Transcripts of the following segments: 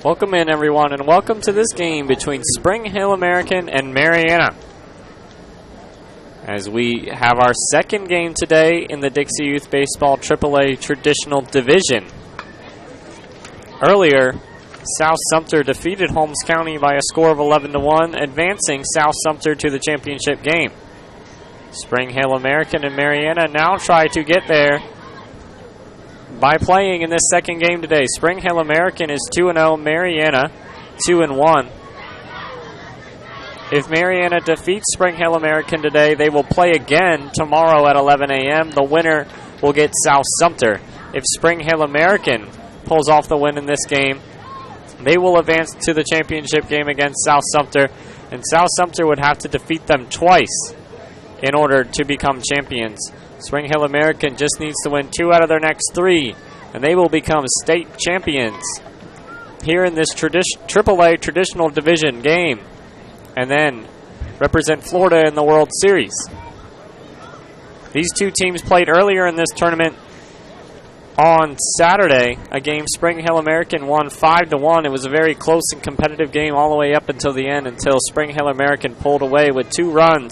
Welcome in, everyone, and welcome to this game between Spring Hill American and Marianna. As we have our second game today in the Dixie Youth Baseball AAA Traditional Division. Earlier, South Sumter defeated Holmes County by a score of 11-1, advancing South Sumter to the championship game. Spring Hill American and Marianna now try to get there by playing in this second game today. Spring Hill American is 2-0, Marianna 2-1. If Marianna defeats Spring Hill American today, they will play again tomorrow at 11 a.m. The winner will get South Sumter. If Spring Hill American pulls off the win in this game, they will advance to the championship game against South Sumter, and South Sumter would have to defeat them twice in order to become champions. Spring Hill American just needs to win 2 out of their next 3, and they will become state champions here in this AAA Traditional Division game, and then represent Florida in the World Series. These two teams played earlier in this tournament on Saturday, a game Spring Hill American won 5-1. It was a very close and competitive game all the way up until the end, until Spring Hill American pulled away with 2 runs.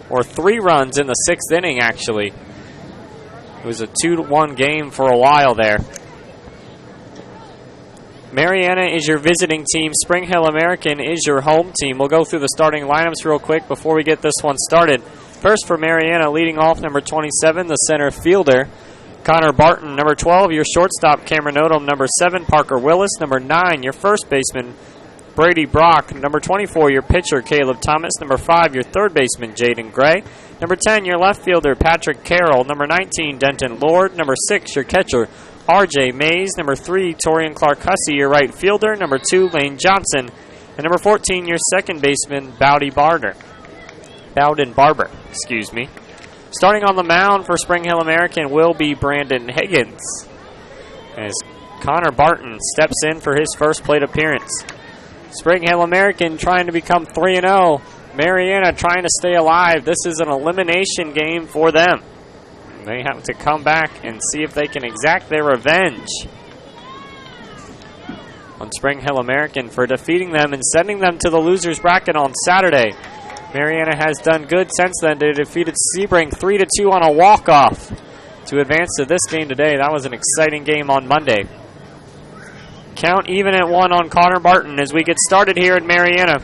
Or 3 runs in the 6th inning, actually. It was a 2-1 game for a while there. Marianna is your visiting team. Spring Hill American is your home team. We'll go through the starting lineups real quick before we get this one started. First for Marianna, leading off, number 27, the center fielder, Connor Barton. Number 12, your shortstop, Cameron Odom. Number 7, Parker Willis. Number 9, your first baseman, Brady Brock. Number 24, your pitcher, Caleb Thomas. Number 5, your third baseman, Jaden Gray. Number 10, your left fielder, Patrick Carroll. Number 19, Denton Lord. Number 6, your catcher, R.J. Mays. Number 3, Torian Clark Hussey, your right fielder. Number 2, Lane Johnson. And number 14, your second baseman, Bowden Barber. Starting on the mound for Spring Hill American will be Brandon Higgins, as Connor Barton steps in for his first plate appearance. Spring Hill American trying to become 3-0. Marianna trying to stay alive. This is an elimination game for them. They have to come back and see if they can exact their revenge on Spring Hill American for defeating them and sending them to the losers bracket on Saturday. Marianna has done good since then. They defeated Sebring 3-2 on a walk-off to advance to this game today. That was an exciting game on Monday. Count even at 1 on Connor Barton as we get started here in Marianna.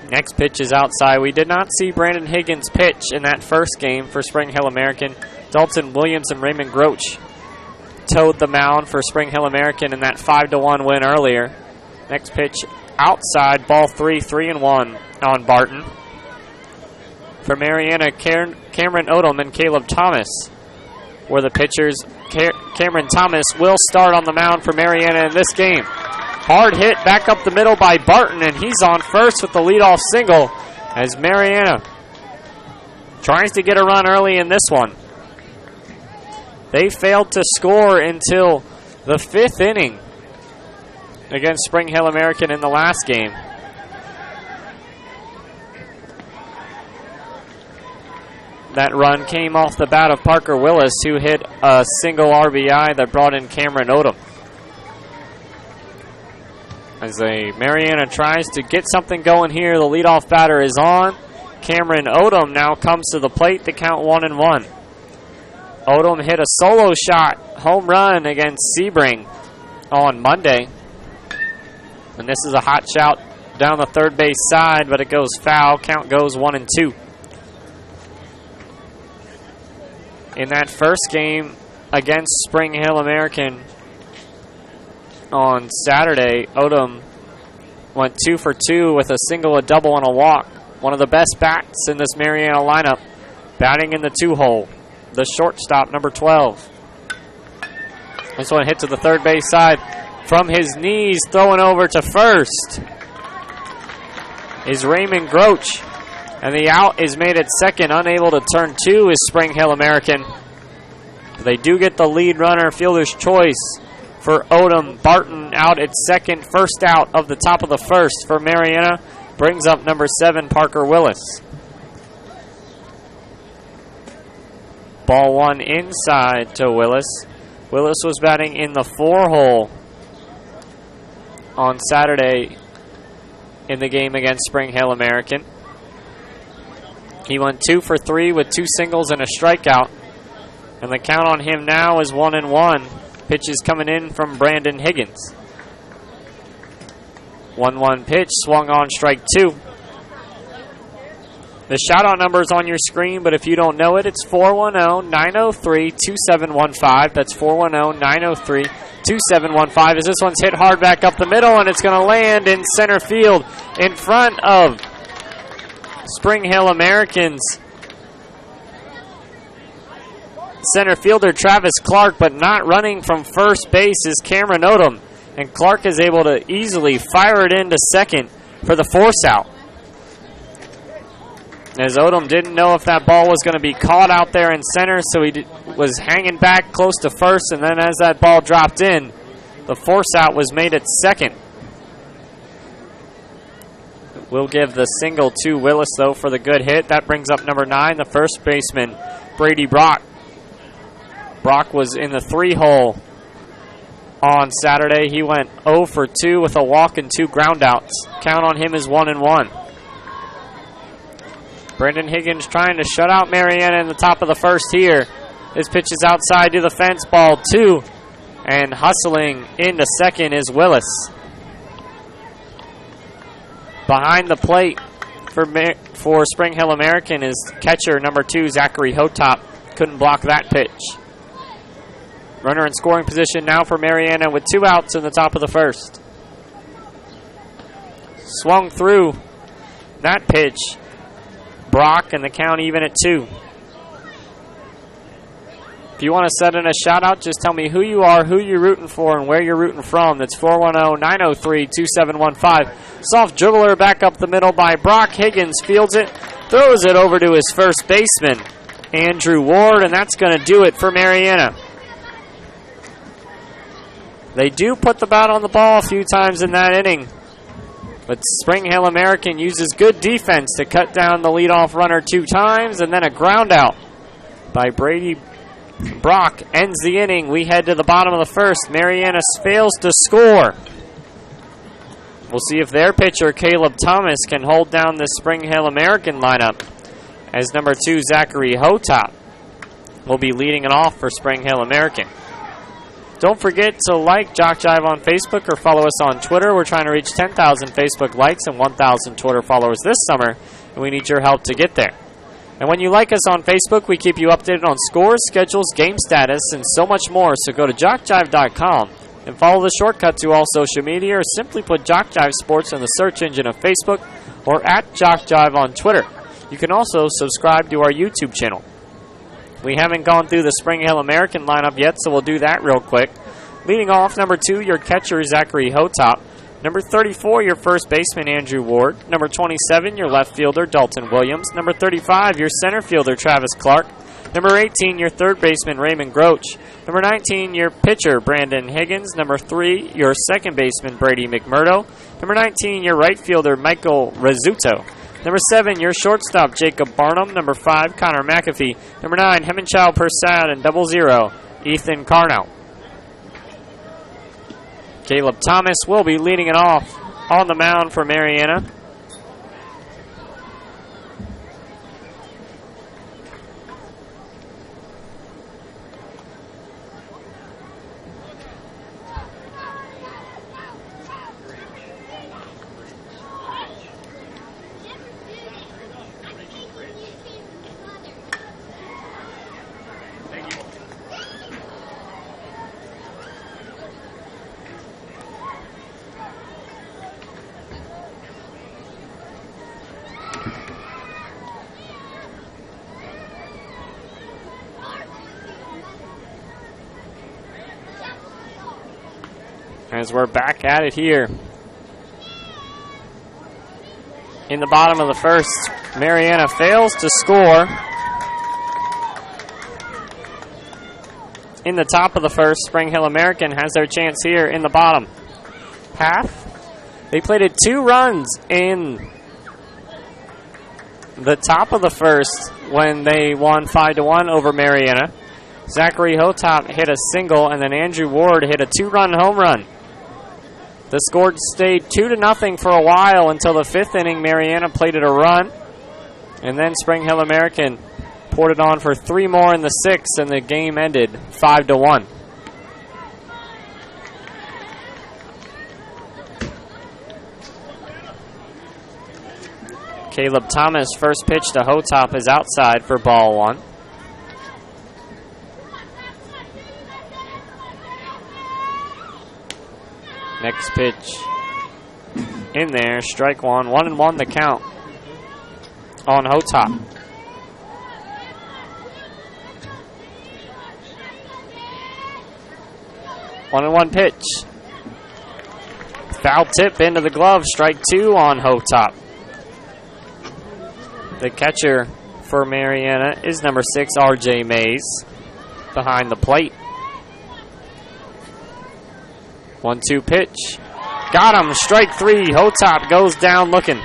Next pitch is outside. We did not see Brandon Higgins pitch in that first game for Spring Hill American. Dalton Williams and Raymond Groach towed the mound for Spring Hill American in that 5-1 win earlier. Next pitch outside, ball 3-1 on Barton. For Marianna, Cameron Odom and Caleb Thomas were the pitchers. Cameron Thomas will start on the mound for Marianna in this game. Hard hit back up the middle by Barton, and he's on first with the leadoff single as Marianna tries to get a run early in this one. They failed to score until the 5th inning against Spring Hill American in the last game. That run came off the bat of Parker Willis, who hit a single RBI that brought in Cameron Odom. As Marianna tries to get something going here, the leadoff batter is on. Cameron Odom now comes to the plate to count 1-1. Odom hit a solo shot, home run against Sebring on Monday. And this is a hot shot down the third base side, but it goes foul. Count goes 1-2. In that first game against Spring Hill American on Saturday, Odom went 2 for 2 with a single, a double, and a walk. One of the best bats in this Marianna lineup, batting in the 2-hole. The shortstop, number 12. This one hit to the third base side. From his knees, throwing over to first is Raymond Groach. And the out is made at second. Unable to turn 2 is Spring Hill American. They do get the lead runner, fielder's choice for Odom. Barton out at second. First out of the top of the first for Marianna. Brings up number 7, Parker Willis. Ball one inside to Willis. Willis was batting in the 4-hole on Saturday in the game against Spring Hill American. He went 2 for 3 with 2 singles and a strikeout. And the count on him now is 1-1. Pitches coming in from Brandon Higgins. 1-1 pitch, swung on strike 2. The shout-out number is on your screen, but if you don't know it, it's 410-903-2715. That's 410-903-2715. As this one's hit hard back up the middle, and it's going to land in center field in front of Spring Hill Americans center fielder Travis Clark, but not running from first base is Cameron Odom. And Clark is able to easily fire it into second for the force out. As Odom didn't know if that ball was going to be caught out there in center, so he was hanging back close to first, and then as that ball dropped in, the force out was made at second. We'll give the single to Willis, though, for the good hit. That brings up number 9, the first baseman, Brady Brock. Brock was in the 3-hole on Saturday. He went 0 for 2 with a walk and 2 groundouts. Count on him is 1-1. Brandon Higgins trying to shut out Marianna in the top of the first here. This pitch is outside to the fence, ball 2. And hustling into second is Willis. Behind the plate for Spring Hill American is catcher number 2, Zachary Hotop. Couldn't block that pitch. Runner in scoring position now for Marianna with 2 outs in the top of the first. Swung through that pitch. Brock, and the count even at 2. If you want to set in a shout-out, just tell me who you are, who you're rooting for, and where you're rooting from. That's 410-903-2715. Soft dribbler back up the middle by Brock. Higgins fields it, throws it over to his first baseman, Andrew Ward, and that's going to do it for Marianna. They do put the bat on the ball a few times in that inning, but Spring Hill American uses good defense to cut down the leadoff runner 2 times, and then a ground out by Brady Brock ends the inning. We head to the bottom of the first. Marianna fails to score. We'll see if their pitcher, Caleb Thomas, can hold down this Spring Hill American lineup, as number 2, Zachary Hotop, will be leading it off for Spring Hill American. Don't forget to like JockJive on Facebook or follow us on Twitter. We're trying to reach 10,000 Facebook likes and 1,000 Twitter followers this summer, and we need your help to get there. And when you like us on Facebook, we keep you updated on scores, schedules, game status, and so much more. So go to JockJive.com and follow the shortcut to all social media, or simply put JockJive Sports in the search engine of Facebook or at JockJive on Twitter. You can also subscribe to our YouTube channel. We haven't gone through the Spring Hill American lineup yet, so we'll do that real quick. Leading off, number 2, your catcher, Zachary Hotop. Number 34, your first baseman, Andrew Ward. Number 27, your left fielder, Dalton Williams. Number 35, your center fielder, Travis Clark. Number 18, your third baseman, Raymond Groach. Number 19, your pitcher, Brandon Higgins. Number 3, your second baseman, Brady McMurdo. Number 19, your right fielder, Michael Rizzuto. Number 7, your shortstop, Jacob Barnum. Number 5, Connor McAfee. Number 9, Hemenchow Persad. And 00, Ethan Carnell. Caleb Thomas will be leading it off on the mound for Marianna. As we're back at it here in the bottom of the first, Marianna fails to score. In the top of the first, Spring Hill American has their chance here in the bottom half. They plated 2 runs in the top of the first when they won 5-1 over Marianna. Zachary Hotop hit a single, and then Andrew Ward hit a 2-run home run. The score stayed 2-0 for a while until the 5th inning. Marianna played it a run, and then Spring Hill American poured it on for 3 more in the 6th, and the game ended 5-1. Caleb Thomas' first pitch to Hotop is outside for ball 1. Next pitch in there, strike 1. 1-1 the count on Hotop. One and one pitch. Foul tip into the glove, strike 2 on Hotop. The catcher for Marianna is number 6, R.J. Mays, behind the plate. 1-2 pitch. Got him, strike 3. Hotop goes down looking.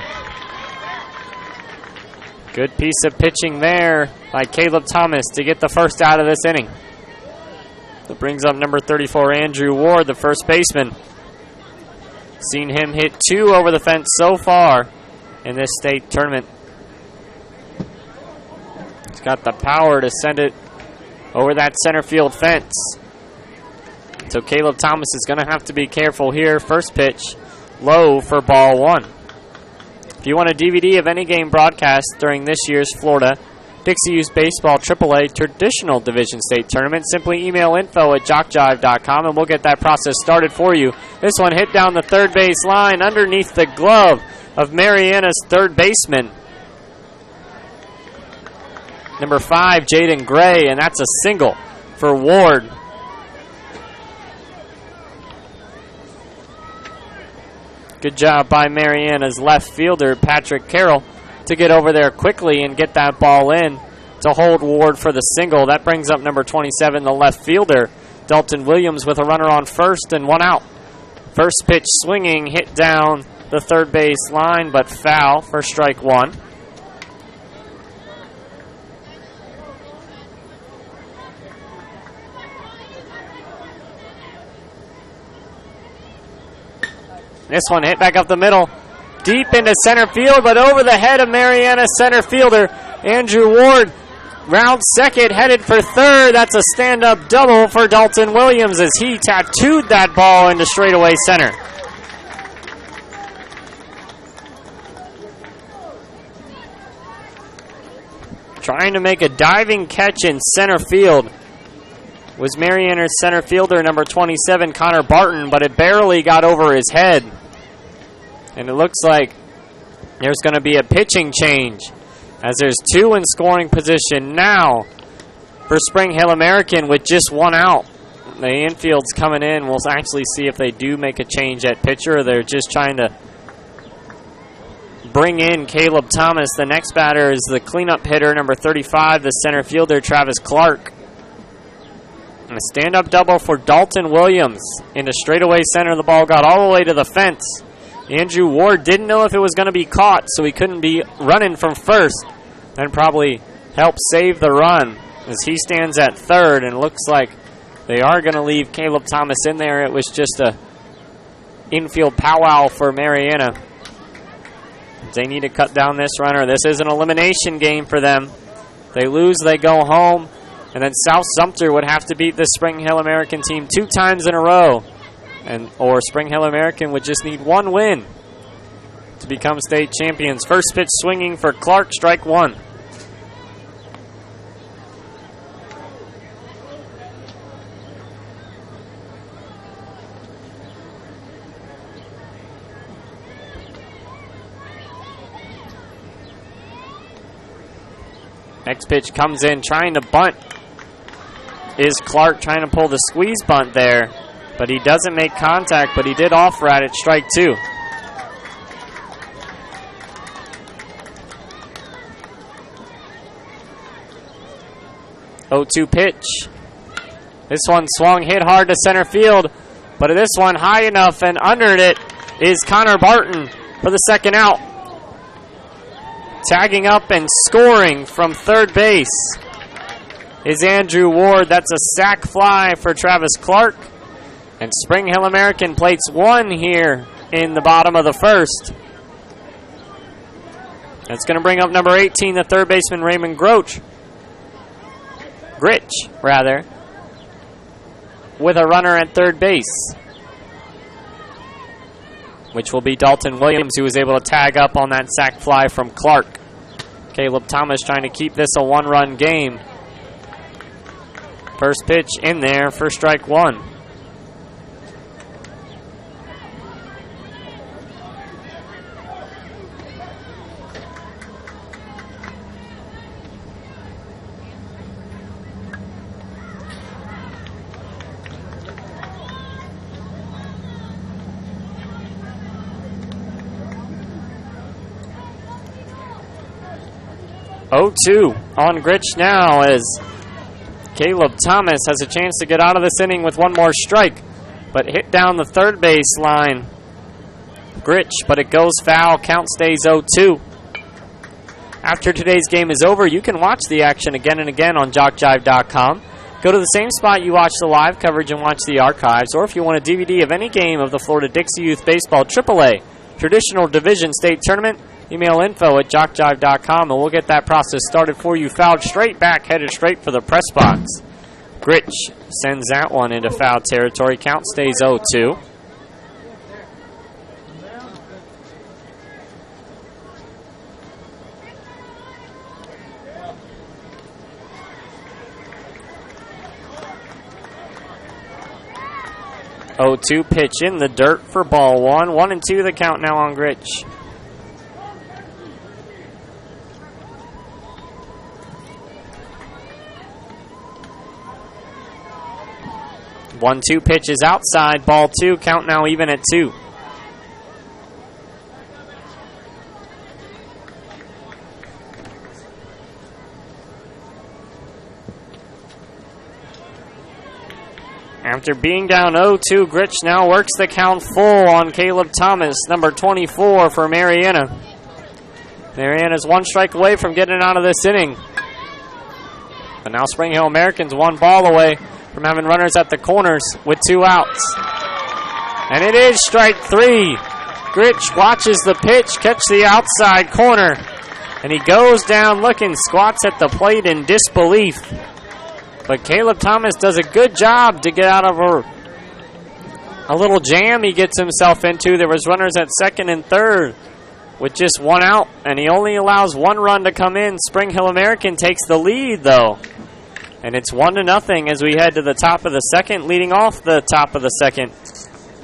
Good piece of pitching there by Caleb Thomas to get the first out of this inning. That brings up number 34, Andrew Ward, the first baseman. Seen him hit 2 over the fence so far in this state tournament. He's got the power to send it over that center field fence. So Caleb Thomas is going to have to be careful here. First pitch, low for ball 1. If you want a DVD of any game broadcast during this year's Florida Dixie Youth Baseball AAA Traditional Division State Tournament, simply email info@jockjive.com and we'll get that process started for you. This one hit down the third base line underneath the glove of Marianna's third baseman, number 5, Jaden Gray, and that's a single for Ward. Good job by Marianna's left fielder, Patrick Carroll, to get over there quickly and get that ball in to hold Ward for the single. That brings up number 27, the left fielder, Dalton Williams, with a runner on first and 1 out. First pitch swinging, hit down the third base line, but foul for strike 1. This one hit back up the middle, deep into center field, but over the head of Marianna's center fielder, Andrew Ward. Round second, headed for third. That's a stand-up double for Dalton Williams as he tattooed that ball into straightaway center. Trying to make a diving catch in center field was Marianna's center fielder, number 27, Connor Barton, but it barely got over his head. And it looks like there's going to be a pitching change as there's 2 in scoring position now for Spring Hill American with just 1 out. The infield's coming in. We'll actually see if they do make a change at pitcher or they're just trying to bring in Caleb Thomas. The next batter is the cleanup hitter, number 35, the center fielder, Travis Clark. And a stand-up double for Dalton Williams into straightaway center. The ball got all the way to the fence. Andrew Ward didn't know if it was going to be caught, so he couldn't be running from first and probably help save the run as he stands at third, and looks like they are going to leave Caleb Thomas in there. It was just a infield powwow for Marianna. They need to cut down this runner. This is an elimination game for them. They lose, they go home. And then South Sumter would have to beat the Spring Hill American team 2 times in a row. Or Spring Hill American would just need 1 win to become state champions. First pitch swinging for Clark, strike 1. Next pitch comes in, trying to bunt. Is Clark trying to pull the squeeze bunt there? But he doesn't make contact, but he did offer at it, strike 2. (0-2) pitch. This one swung, hit hard to center field, but this one high enough and under it is Connor Barton for the second out. Tagging up and scoring from third base is Andrew Ward. That's a sac fly for Travis Clark. And Spring Hill American plates one here in the bottom of the first. That's going to bring up number 18, the third baseman Raymond Gritch, with a runner at third base, which will be Dalton Williams, who was able to tag up on that sac fly from Clark. Caleb Thomas trying to keep this a one-run game. First pitch in there for strike one. Oh-2 on Gritch now as Caleb Thomas has a chance to get out of this inning with one more strike, but hit down the third base line. Gritch, but it goes foul. Count stays 0-2. After today's game is over, you can watch the action again and again on JockJive.com. Go to the same spot you watch the live coverage and watch the archives, or if you want a DVD of any game of the Florida-Dixie Youth Baseball AAA Traditional Division State Tournament, email info@jockjive.com, and we'll get that process started for you. Fouled straight back, headed straight for the press box. Gritch sends that one into foul territory. Count stays 0-2. Oh-2 pitch in the dirt for ball one. 1-2 the count now on Gritch. One-two pitch is outside, ball two, count now even at 2. After being down 0-2, Gritch now works the count full on Caleb Thomas, number 24 for Marianna. Marianna's one strike away from getting out of this inning. But now Spring Hill Americans one ball away from having runners at the corners with 2 outs. And it is strike 3. Gritch watches the pitch catch the outside corner, and he goes down looking, squats at the plate in disbelief. But Caleb Thomas does a good job to get out of a little jam he gets himself into. There was runners at second and third with just 1 out, and he only allows 1 run to come in. Spring Hill American takes the lead, though. And it's 1-0 as we head to the top of the second. Leading off the top of the second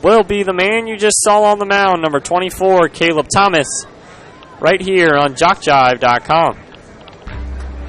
will be the man you just saw on the mound, number 24, Caleb Thomas, right here on JockJive.com.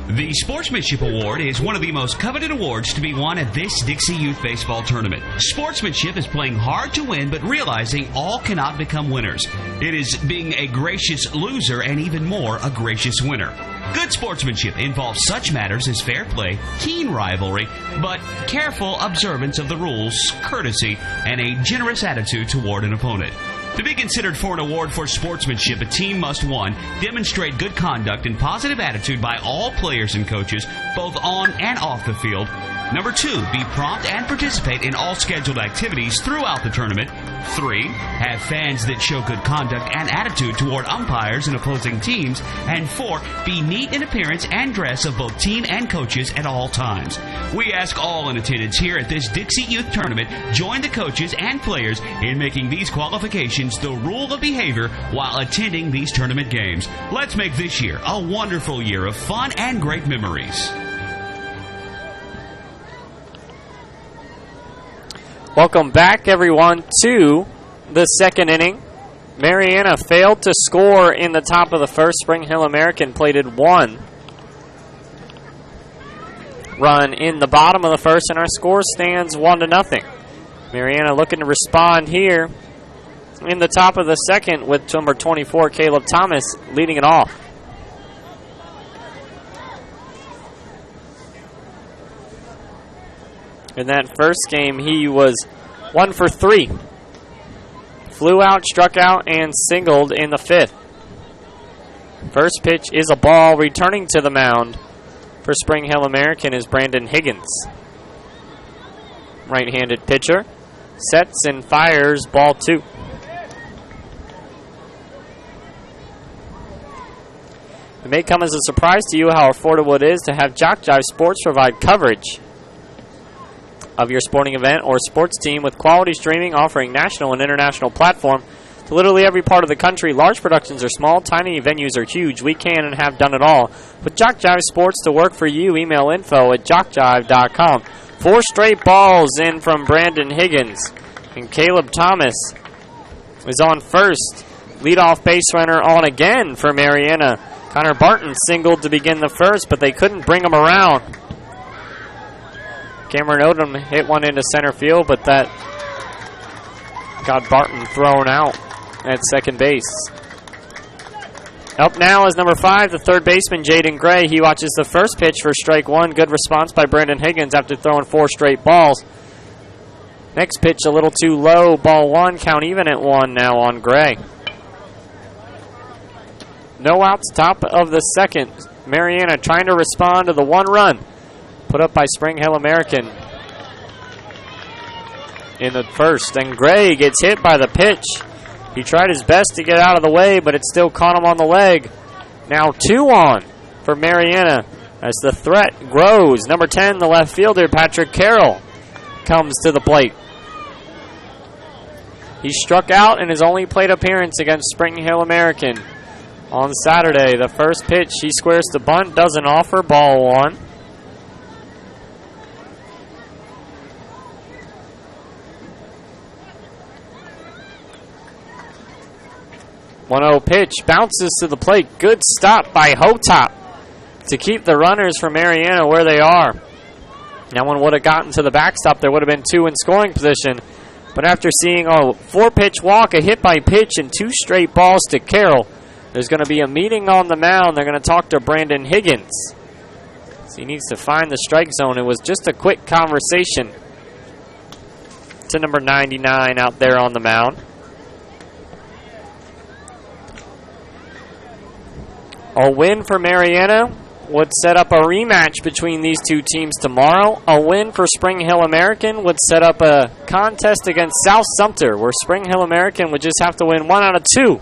The Sportsmanship Award is one of the most coveted awards to be won at this Dixie Youth Baseball Tournament. Sportsmanship is playing hard to win, but realizing all cannot become winners. It is being a gracious loser and even more a gracious winner. Good sportsmanship involves such matters as fair play, keen rivalry, but careful observance of the rules, courtesy, and a generous attitude toward an opponent. To be considered for an award for sportsmanship, a team must, 1, demonstrate good conduct and positive attitude by all players and coaches, both on and off the field. Number 2, be prompt and participate in all scheduled activities throughout the tournament. 3, have fans that show good conduct and attitude toward umpires and opposing teams. And 4, be neat in appearance and dress of both team and coaches at all times. We ask all in attendance here at this Dixie Youth Tournament join the coaches and players in making these qualifications the rule of behavior while attending these tournament games. Let's make this year a wonderful year of fun and great memories. Welcome back, everyone, to the second inning. Marianna failed to score in the top of the first. Spring Hill American plated 1 run in the bottom of the first, and our score stands 1-0. Marianna looking to respond here in the top of the second with number 24, Caleb Thomas, leading it off. In that first game, he was 1 for 3. Flew out, struck out, and singled in the 5th. First pitch is a ball. Returning to the mound for Spring Hill American is Brandon Higgins. Right-handed pitcher. Sets and fires, ball 2. It may come as a surprise to you how affordable it is to have JockJive Sports provide coverage of your sporting event or sports team with quality streaming offering national and international platform to literally every part of the country. Large productions are small, tiny venues are huge. We can and have done it all. With JockJive Sports to work for you, email info@jockjive.com. 4 straight balls in from Brandon Higgins. And Caleb Thomas is on first. Leadoff base runner on again for Marianna. Connor Barton singled to begin the first, but they couldn't bring him around. Cameron Odom hit one into center field, but that got Barton thrown out at second base. Up now is number 5, the third baseman, Jaden Gray. He watches the first pitch for strike 1. Good response by Brandon Higgins after throwing 4 straight balls. Next pitch a little too low, ball 1, count even at 1 now on Gray. No outs, top of the second. Marianna trying to respond to the 1 run put up by Spring Hill American in the first. And Gray gets hit by the pitch. He tried his best to get out of the way, but it still caught him on the leg. Now 2 on for Marianna as the threat grows. Number 10, the left fielder, Patrick Carroll, comes to the plate. He struck out in his only plate appearance against Spring Hill American on Saturday. The first pitch, he squares to bunt, doesn't offer, ball 1. .1-0 pitch, bounces to the plate. Good stop by Hotop to keep the runners from Marianna where they are. That one would have gotten to the backstop. There would have been 2 in scoring position. But after seeing a 4-pitch walk, a hit by pitch, and 2 straight balls to Carroll, there's going to be a meeting on the mound. They're going to talk to Brandon Higgins. So he needs to find the strike zone. It was just a quick conversation to number 99 out there on the mound. A win for Marianna would set up a rematch between these 2 teams tomorrow. A win for Spring Hill American would set up a contest against South Sumter, where Spring Hill American would just have to win 1 out of 2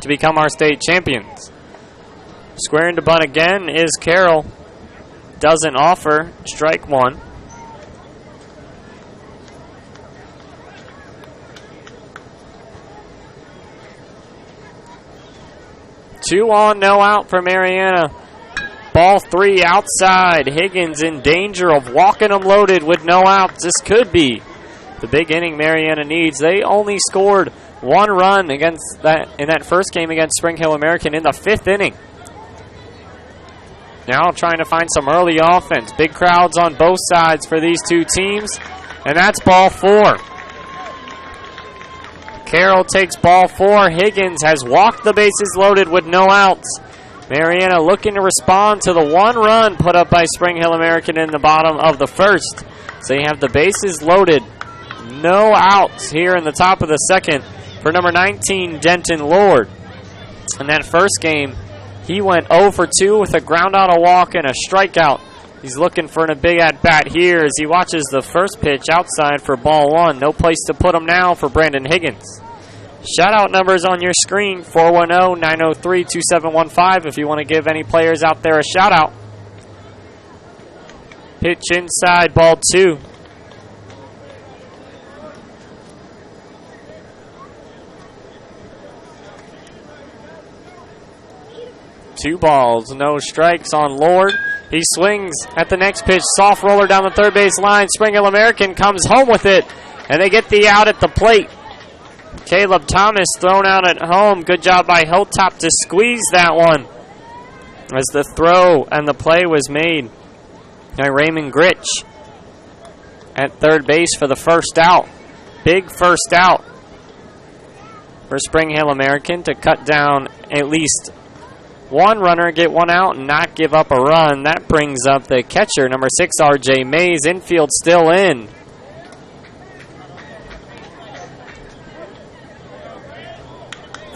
to become our state champions. Squaring to bunt again is Carroll. Doesn't offer. Strike 1. Two on, no out for Marianna. Ball 3 outside. Higgins in danger of walking them loaded with no outs. This could be the big inning Marianna needs. They only scored 1 run against that in that first game against Spring Hill American in the 5th inning. Now trying to find some early offense. Big crowds on both sides for these 2 teams. And that's ball 4. Carroll takes ball 4. Higgins has walked the bases loaded with no outs. Marianna looking to respond to the 1 run put up by Spring Hill American in the bottom of the first. So you have the bases loaded. No outs here in the top of the second for number 19, Denton Lord. In that first game, he went 0 for 2 with a ground out, a walk, and a strikeout. He's looking for a big at-bat here as he watches the first pitch outside for ball 1. No place to put him now for Brandon Higgins. Shout-out numbers on your screen, 410-903-2715 if you want to give any players out there a shout-out. Pitch inside, ball 2. Two balls, no strikes on Lord. He swings at the next pitch. Soft roller down the third base line. Spring Hill American comes home with it, and they get the out at the plate. Caleb Thomas thrown out at home. Good job by Hilltop to squeeze that one as the throw and the play was made by Raymond Gritch at third base for the first out. Big first out for Spring Hill American to cut down at least 1 runner, get 1 out, and not give up a run. That brings up the catcher, number 6, R.J. Mays. Infield still in.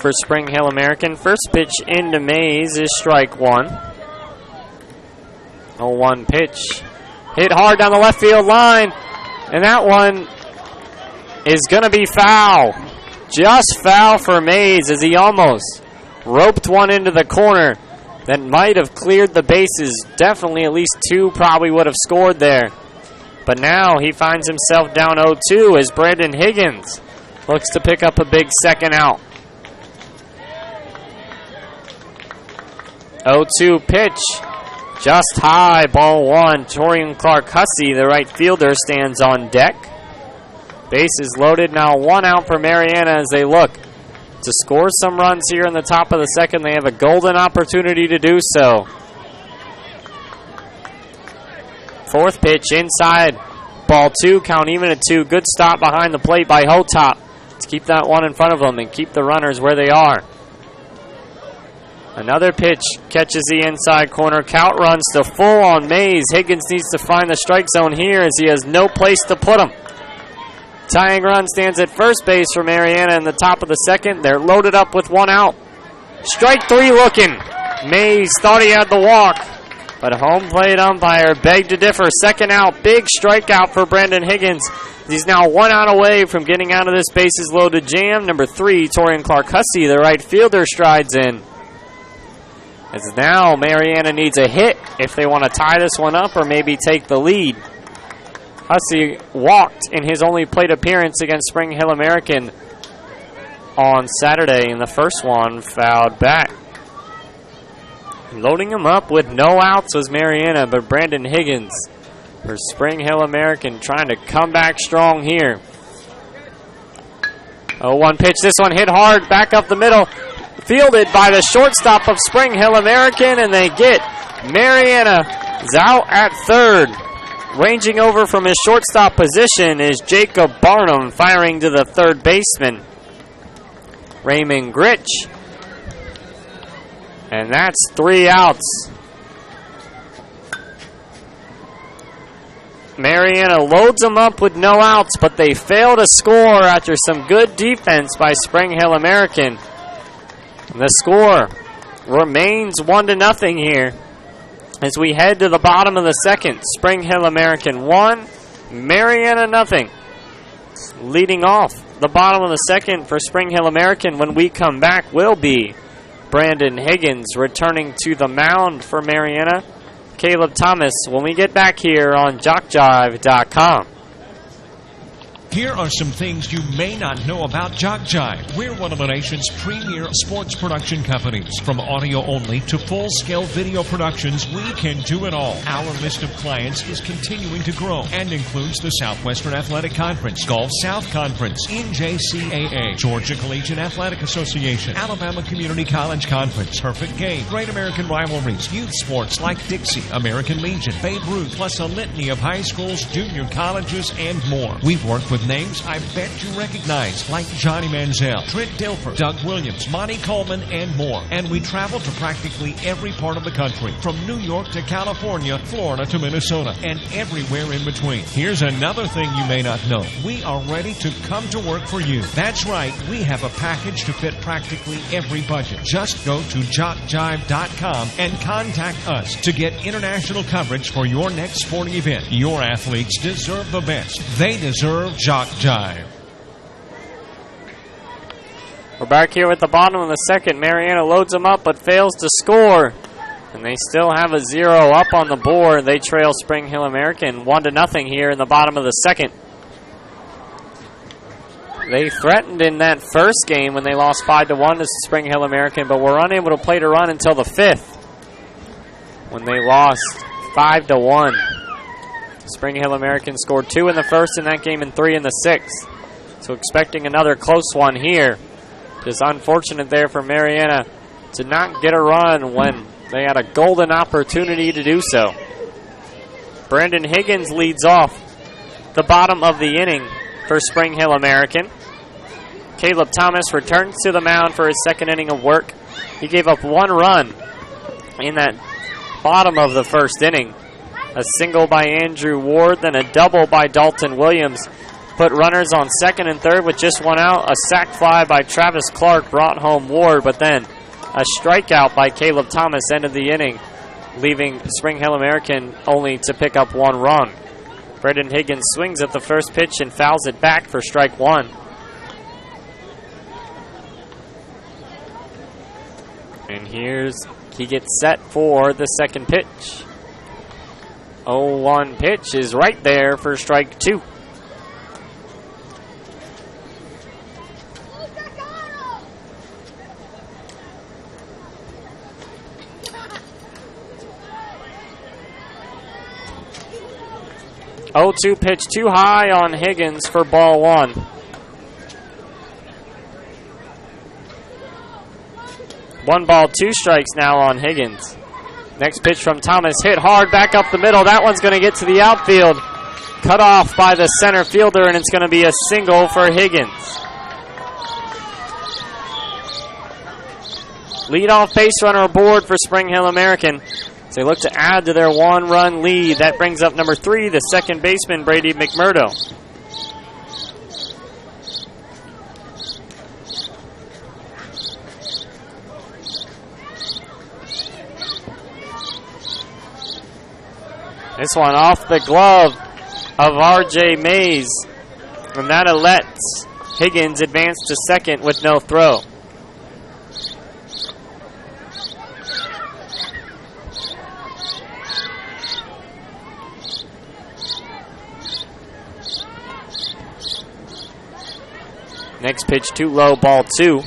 for Spring Hill American. First pitch into Mays is strike one. 0-1 pitch. Hit hard down the left field line. And that one is going to be foul. Just foul for Mays as he almost roped one into the corner that might have cleared the bases. Definitely at least two probably would have scored there. But now he finds himself down 0-2 as Brandon Higgins looks to pick up a big second out. 0-2 pitch. Just high, ball one. Torian Clark-Hussey, the right fielder, stands on deck. Bases loaded, now one out for Marianna as they look to score some runs here in the top of the second. They have a golden opportunity to do so. Fourth pitch inside, ball two, count even at two. Good stop behind the plate by Hotop to keep that one in front of them and keep the runners where they are. Another pitch catches the inside corner. Count runs to full on Mays. Higgins needs to find the strike zone here as he has no place to put him. Tying run stands at first base for Marianna in the top of the second. They're loaded up with one out. Strike three looking. Mays thought he had the walk, but home plate umpire begged to differ. Second out, big strikeout for Brandon Higgins. He's now one out away from getting out of this bases loaded jam. Number three, Torian Clark-Hussey, the right fielder, strides in. As now Marianna needs a hit if they want to tie this one up or maybe take the lead. Hussey walked in his only plate appearance against Spring Hill American on Saturday, and the first one fouled back. Loading him up with no outs was Marianna, but Brandon Higgins for Spring Hill American trying to come back strong here. 0-1 pitch, this one hit hard, back up the middle. Fielded by the shortstop of Spring Hill American, and they get Marianna out at third. Ranging over from his shortstop position is Jacob Barnum, firing to the third baseman, Raymond Gritch. And that's three outs. Marianna loads them up with no outs, but they fail to score after some good defense by Spring Hill American. The score remains 1-0 here as we head to the bottom of the second. Spring Hill American 1, Marianna nothing. Leading off the bottom of the second for Spring Hill American when we come back will be Brandon Higgins returning to the mound for Marianna. Caleb Thomas when we get back here on JockJive.com. Here are some things you may not know about JockJive. We're one of the nation's premier sports production companies. From audio only to full-scale video productions, we can do it all. Our list of clients is continuing to grow and includes the Southwestern Athletic Conference, Gulf South Conference, NJCAA, Georgia Collegiate Athletic Association, Alabama Community College Conference, Perfect Game, Great American Rivalries, youth sports like Dixie, American Legion, Babe Ruth, plus a litany of high schools, junior colleges, and more. We've worked with names I bet you recognize, like Johnny Manziel, Trent Dilfer, Doug Williams, Monty Coleman, and more. And we travel to practically every part of the country, from New York to California, Florida to Minnesota, and everywhere in between. Here's another thing you may not know. We are ready to come to work for you. That's right, we have a package to fit practically every budget. Just go to JockJive.com and contact us to get international coverage for your next sporting event. Your athletes deserve the best. They deserve JockJive. We're back here at the bottom of the second. Marianna loads them up but fails to score. And they still have a 0 up on the board. They trail Spring Hill American 1-0 here in the bottom of the second. They threatened in that first game when they lost 5-1 to Spring Hill American, but were unable to play to run until the fifth when they lost 5-1. Spring Hill American scored 2 in the first in that game and 3 in the sixth. So expecting another close one here. Just unfortunate there for Marianna to not get a run when they had a golden opportunity to do so. Brandon Higgins leads off the bottom of the inning for Spring Hill American. Caleb Thomas returns to the mound for his second inning of work. He gave up 1 run in that bottom of the first inning. A single by Andrew Ward, then a double by Dalton Williams. put runners on second and third with just one out. A sac fly by Travis Clark brought home Ward, but then a strikeout by Caleb Thomas ended the inning, leaving Spring Hill American only to pick up one run. Braden Higgins swings at the first pitch and fouls it back for strike one. And he gets set for the second pitch. 0-1 pitch is right there for strike two. Oh, 2 pitch too high on Higgins for ball one. One ball, 2 strikes now on Higgins. Next pitch from Thomas, hit hard back up the middle. That one's going to get to the outfield. Cut off by the center fielder, and it's going to be a single for Higgins. Leadoff base runner aboard for Spring Hill American. They look to add to their one-run lead. That brings up number 3, the second baseman, Brady McMurdo. This one off the glove of R.J. Mays. And that lets Higgins advance to second with no throw. Next pitch too low, ball 2.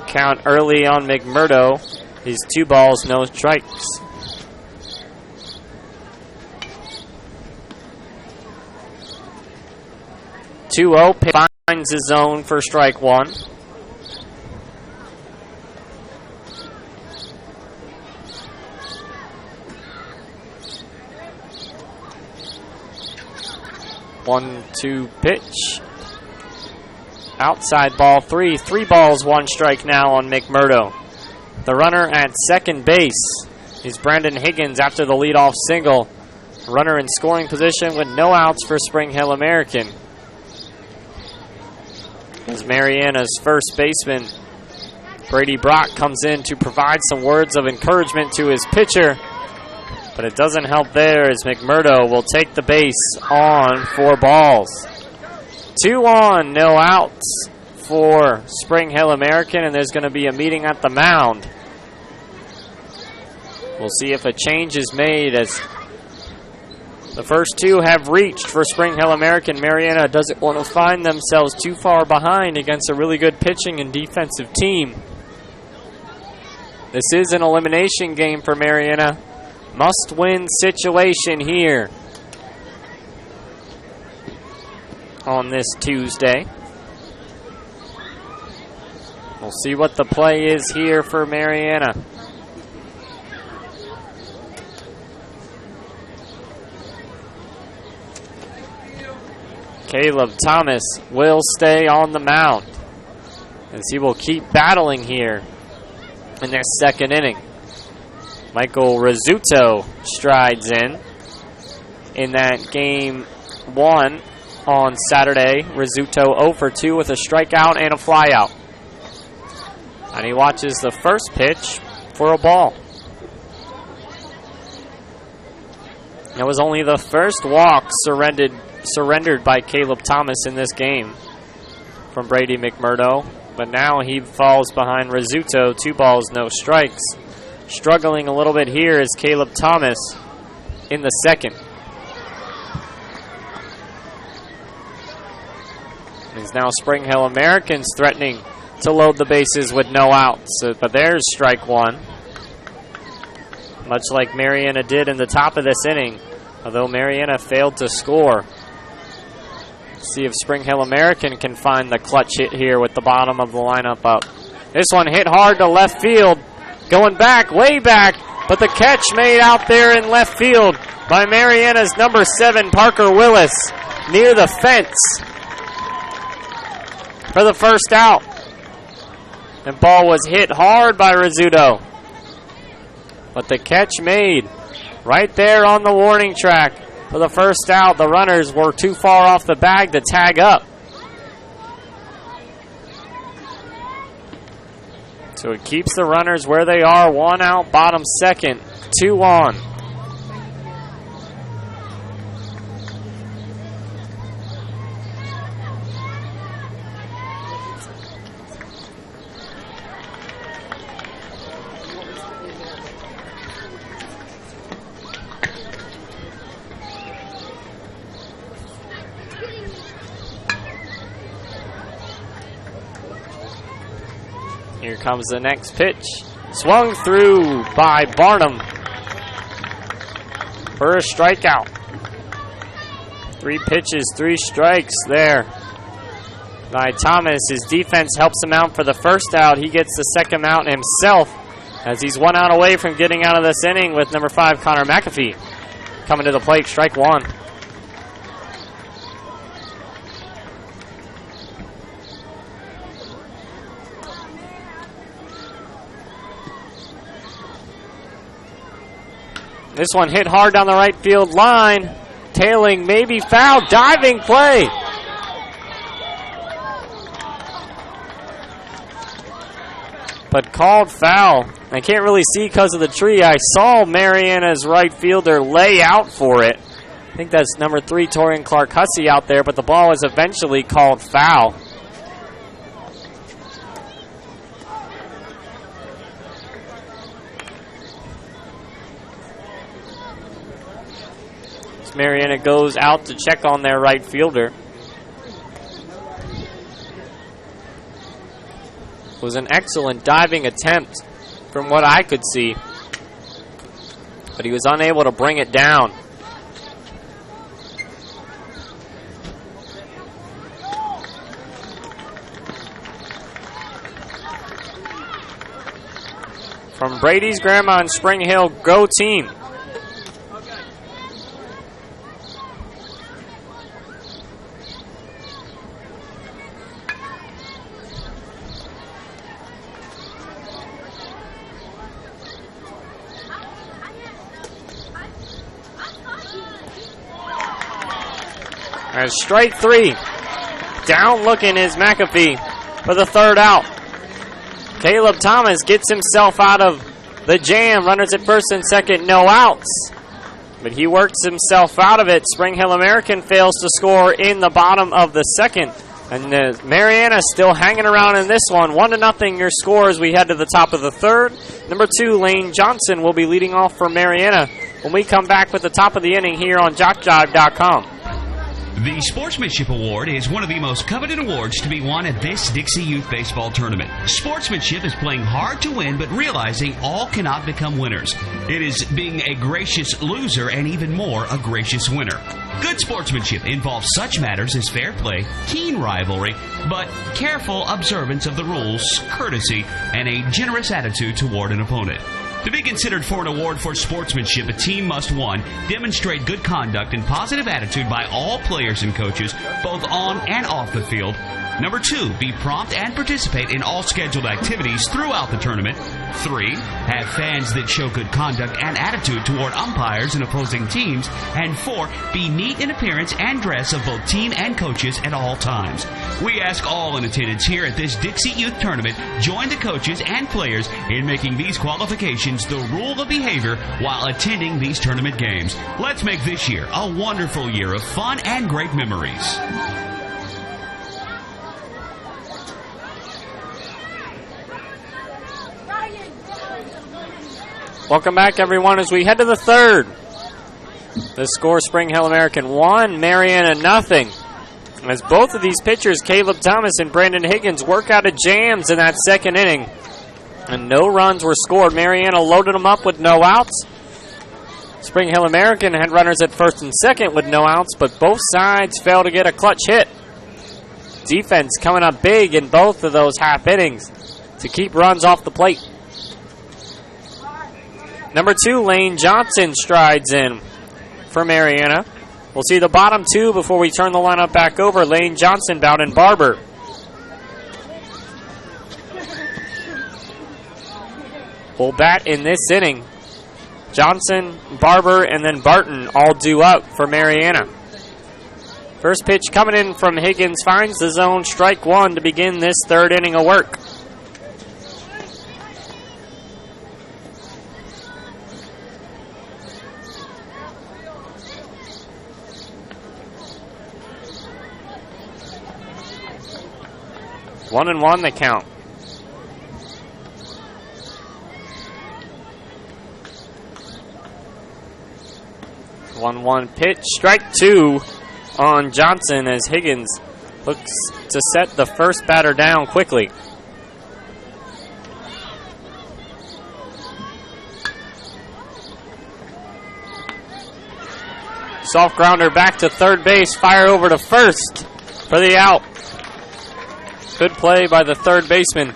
Count early on McMurdo. He's 2 balls, no strikes. Two-0 finds his zone for strike one. One, 2 pitch. Outside ball 3. 3 balls, 1 strike now on McMurdo. The runner at second base is Brandon Higgins after the leadoff single. Runner in scoring position with no outs for Spring Hill American. As Marianna's first baseman, Brady Brock, comes in to provide some words of encouragement to his pitcher. But it doesn't help there as McMurdo will take the base on 4 balls. 2 on, no outs for Spring Hill American, and there's going to be a meeting at the mound. We'll see if a change is made as the first 2 have reached for Spring Hill American. Marianna doesn't want to find themselves too far behind against a really good pitching and defensive team. This is an elimination game for Marianna. Must-win situation here on this Tuesday. We'll see what the play is here for Marianna. Caleb Thomas will stay on the mound as he will keep battling here in their second inning. Michael Rizzuto strides in that game 1 on Saturday. Rizzuto 0 for 2 with a strikeout and a flyout. And he watches the first pitch for a ball. It was only the first walk surrendered by Caleb Thomas in this game from Brady McMurdo. But now he falls behind Rizzuto, 2 balls, no strikes. Struggling a little bit here is Caleb Thomas in the second. It's now Spring Hill Americans threatening to load the bases with no outs. But there's strike 1. Much like Marianna did in the top of this inning, although Marianna failed to score. Let's see if Spring Hill American can find the clutch hit here with the bottom of the lineup up. This one hit hard to left field. Going back, way back, but the catch made out there in left field by Marianna's number 7, Parker Willis, near the fence for the first out. And ball was hit hard by Rizzuto. But the catch made right there on the warning track for the first out. The runners were too far off the bag to tag up. So it keeps the runners where they are. 1 out, bottom second, 2 on. Here comes the next pitch. Swung through by Barnum for a strikeout. 3 pitches, 3 strikes there by Thomas. His defense helps him out for the first out. He gets the second out himself as he's 1 out away from getting out of this inning with number 5, Connor McAfee. Coming to the plate, strike 1. This one hit hard down the right field line. Tailing, maybe foul, diving play. But called foul. I can't really see because of the tree. I saw Marianna's right fielder lay out for it. I think that's number 3, Torian Clark-Hussey out there, but the ball is eventually called foul. Marianna goes out to check on their right fielder. It was an excellent diving attempt from what I could see, but he was unable to bring it down. From Brady's Grandma in Spring Hill, go team. As strike 3. Down looking is McAfee for the third out. Caleb Thomas gets himself out of the jam. Runners at first and second, no outs. But he works himself out of it. Spring Hill American fails to score in the bottom of the second. And Marianna still hanging around in this one. 1-0 your score as we head to the top of the third. Number 2, Lane Johnson will be leading off for Marianna when we come back with the top of the inning here on JockJive.com. The Sportsmanship Award is one of the most coveted awards to be won at this Dixie Youth Baseball Tournament. Sportsmanship is playing hard to win, but realizing all cannot become winners. It is being a gracious loser and even more a gracious winner. Good sportsmanship involves such matters as fair play, keen rivalry, but careful observance of the rules, courtesy, and a generous attitude toward an opponent. To be considered for an award for sportsmanship, a team must, 1, demonstrate good conduct and positive attitude by all players and coaches, both on and off the field. Number 2, be prompt and participate in all scheduled activities throughout the tournament. 3, have fans that show good conduct and attitude toward umpires and opposing teams. And 4, be neat in appearance and dress of both team and coaches at all times. We ask all in attendance here at this Dixie Youth Tournament, join the coaches and players in making these qualifications the rule of behavior while attending these tournament games. Let's make this year a wonderful year of fun and great memories. Welcome back, everyone, as we head to the third. The score, Spring Hill American 1, Marianna 0. As both of these pitchers, Caleb Thomas and Brandon Higgins, work out of jams in that second inning. And no runs were scored. Marianna loaded them up with no outs. Spring Hill American had runners at first and second with no outs, but both sides failed to get a clutch hit. Defense coming up big in both of those half innings to keep runs off the plate. Number 2, Lane Johnson strides in for Marianna. We'll see the bottom 2 before we turn the lineup back over. Lane Johnson, Bowden Barber. Will bat in this inning Johnson, Barber, and then Barton all due up for Marianna. First pitch coming in from Higgins finds the zone, strike one to begin this third inning of work. One and one the count. One pitch, strike two on Johnson as Higgins looks to set the first batter down quickly. Soft grounder back to third base, fire over to first for the out. Good play by the third baseman.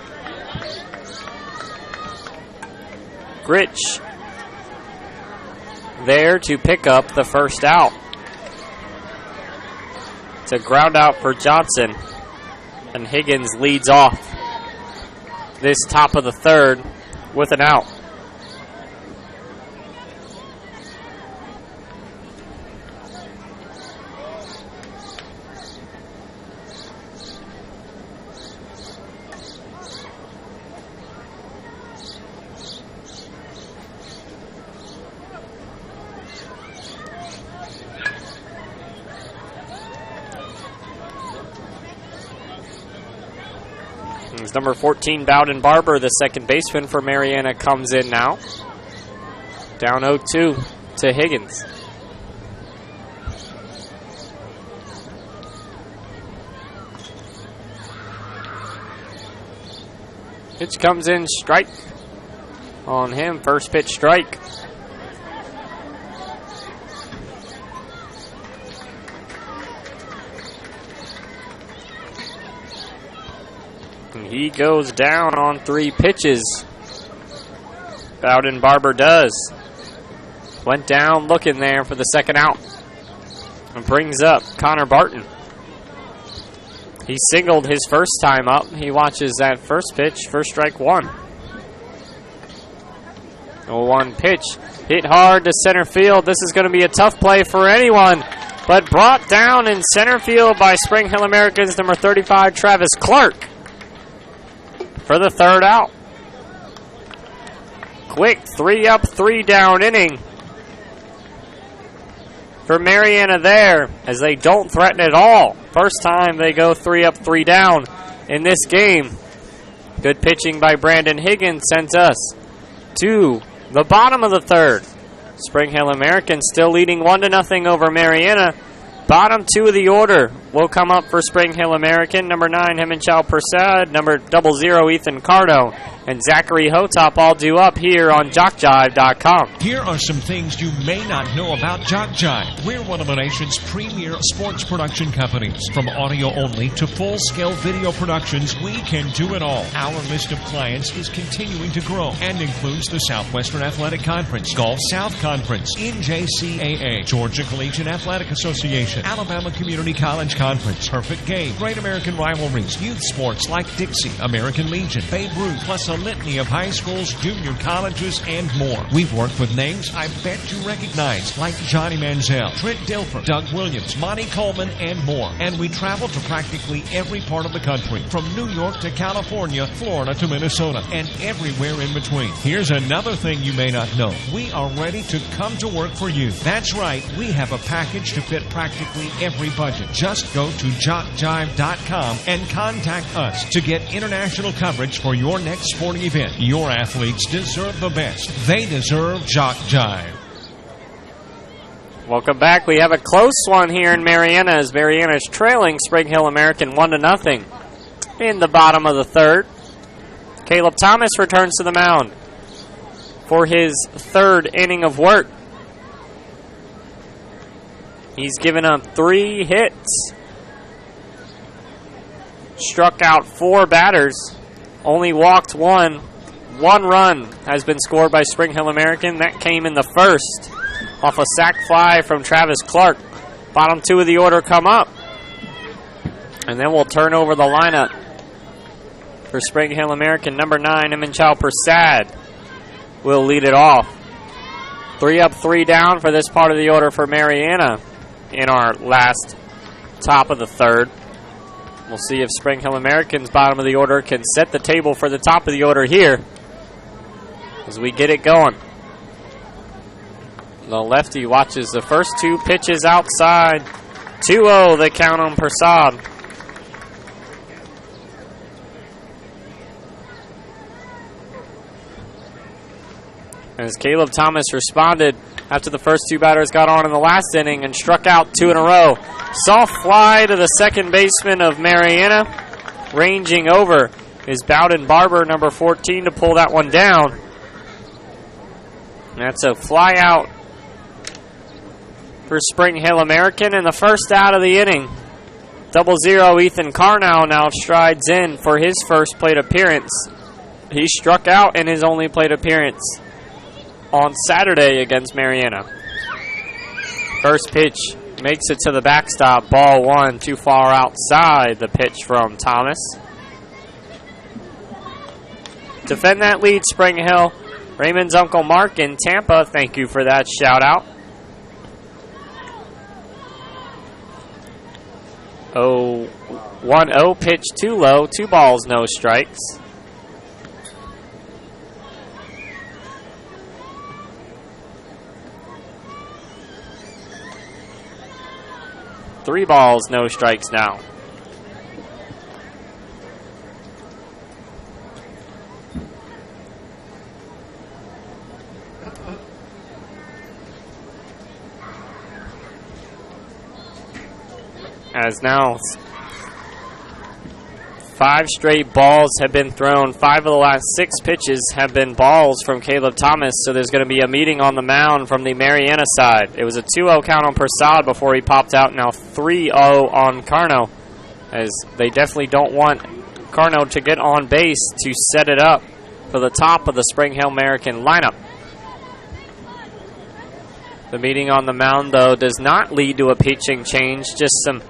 Gritch there to pick up the first out. It's a ground out for Johnson, and Higgins leads off this top of the third with an out. Number 14, Bowden Barber, the second baseman for Marianna, comes in now. Down 0-2 to Higgins. Pitch comes in, strike on him. First pitch strike. He goes down on 3 pitches. Bowden Barber does. Went down looking there for the second out. And brings up Connor Barton. He singled his first time up. He watches that first pitch. First strike one. 0-1 pitch. Hit hard to center field. This is going to be a tough play for anyone. But brought down in center field by Spring Hill Americans number 35, Travis Clark, for the third out. Quick 3 up, 3 down inning for Marianna there, as they don't threaten at all. First time they go 3 up, 3 down in this game. Good pitching by Brandon Higgins sends us to the bottom of the third. Spring Hill Americans still leading 1-0 over Marianna. Bottom 2 of the order will come up for Spring Hill American. Number 9, Hemingchow Prasad. Number 00, Ethan Cardo. And Zachary Hotop all due up here on JockJive.com. Here are some things you may not know about JockJive. We're one of the nation's premier sports production companies. From audio only to full-scale video productions, we can do it all. Our list of clients is continuing to grow and includes the Southwestern Athletic Conference, Gulf South Conference, NJCAA, Georgia Collegiate Athletic Association, Alabama Community College Conference, Perfect Game, Great American Rivalries, youth sports like Dixie, American Legion, Babe Ruth, plus a litany of high schools, junior colleges, and more. We've worked with names I bet you recognize, like Johnny Manziel, Trent Dilfer, Doug Williams, Monty Coleman, and more. And we travel to practically every part of the country, from New York to California, Florida to Minnesota, and everywhere in between. Here's another thing you may not know. We are ready to come to work for you. That's right, we have a package to fit practically every budget. Just go to JockJive.com and contact us to get international coverage for your next sporting event. Your athletes deserve the best. They deserve JockJive. Welcome back. We have a close one here in Marianna, as Marianna is trailing Spring Hill American 1-0 in the bottom of the third. Caleb Thomas returns to the mound for his third inning of work. He's given up 3 hits, struck out 4 batters, only walked 1. 1 run has been scored by Spring Hill American. That came in the first off a sac fly from Travis Clark. Bottom 2 of the order come up. And then we'll turn over the lineup for Spring Hill American. Number 9, Hemingchow Prasad will lead it off. 3 up, 3 down for this part of the order for Marianna in our last top of the third. We'll see if Spring Hill American's bottom of the order can set the table for the top of the order here as we get it going. The lefty watches the first 2 pitches outside. 2-0 the count on Prasad. As Caleb Thomas responded after the first 2 batters got on in the last inning and struck out 2 in a row. Soft fly to the second baseman of Marianna. Ranging over is Bowden Barber, number 14, to pull that one down. That's a fly out for Spring Hill American in the first out of the inning. 0-0 Ethan Carnow now strides in for his first plate appearance. He struck out in his only plate appearance on Saturday against Marianna. First pitch makes it to the backstop. Ball 1, too far outside the pitch from Thomas. Defend that lead, Spring Hill. Raymond's Uncle Mark in Tampa, thank you for that shout out. 1-0 pitch too low, 2 balls, no strikes. Three balls, no strikes now. As now 5 straight balls have been thrown. 5 of the last 6 pitches have been balls from Caleb Thomas, so there's going to be a meeting on the mound from the Marianna side. It was a 2-0 count on Prasad before he popped out. Now 3-0 on Carno, as they definitely don't want Carno to get on base to set it up for the top of the Spring Hill American lineup. The meeting on the mound, though, does not lead to a pitching change, just some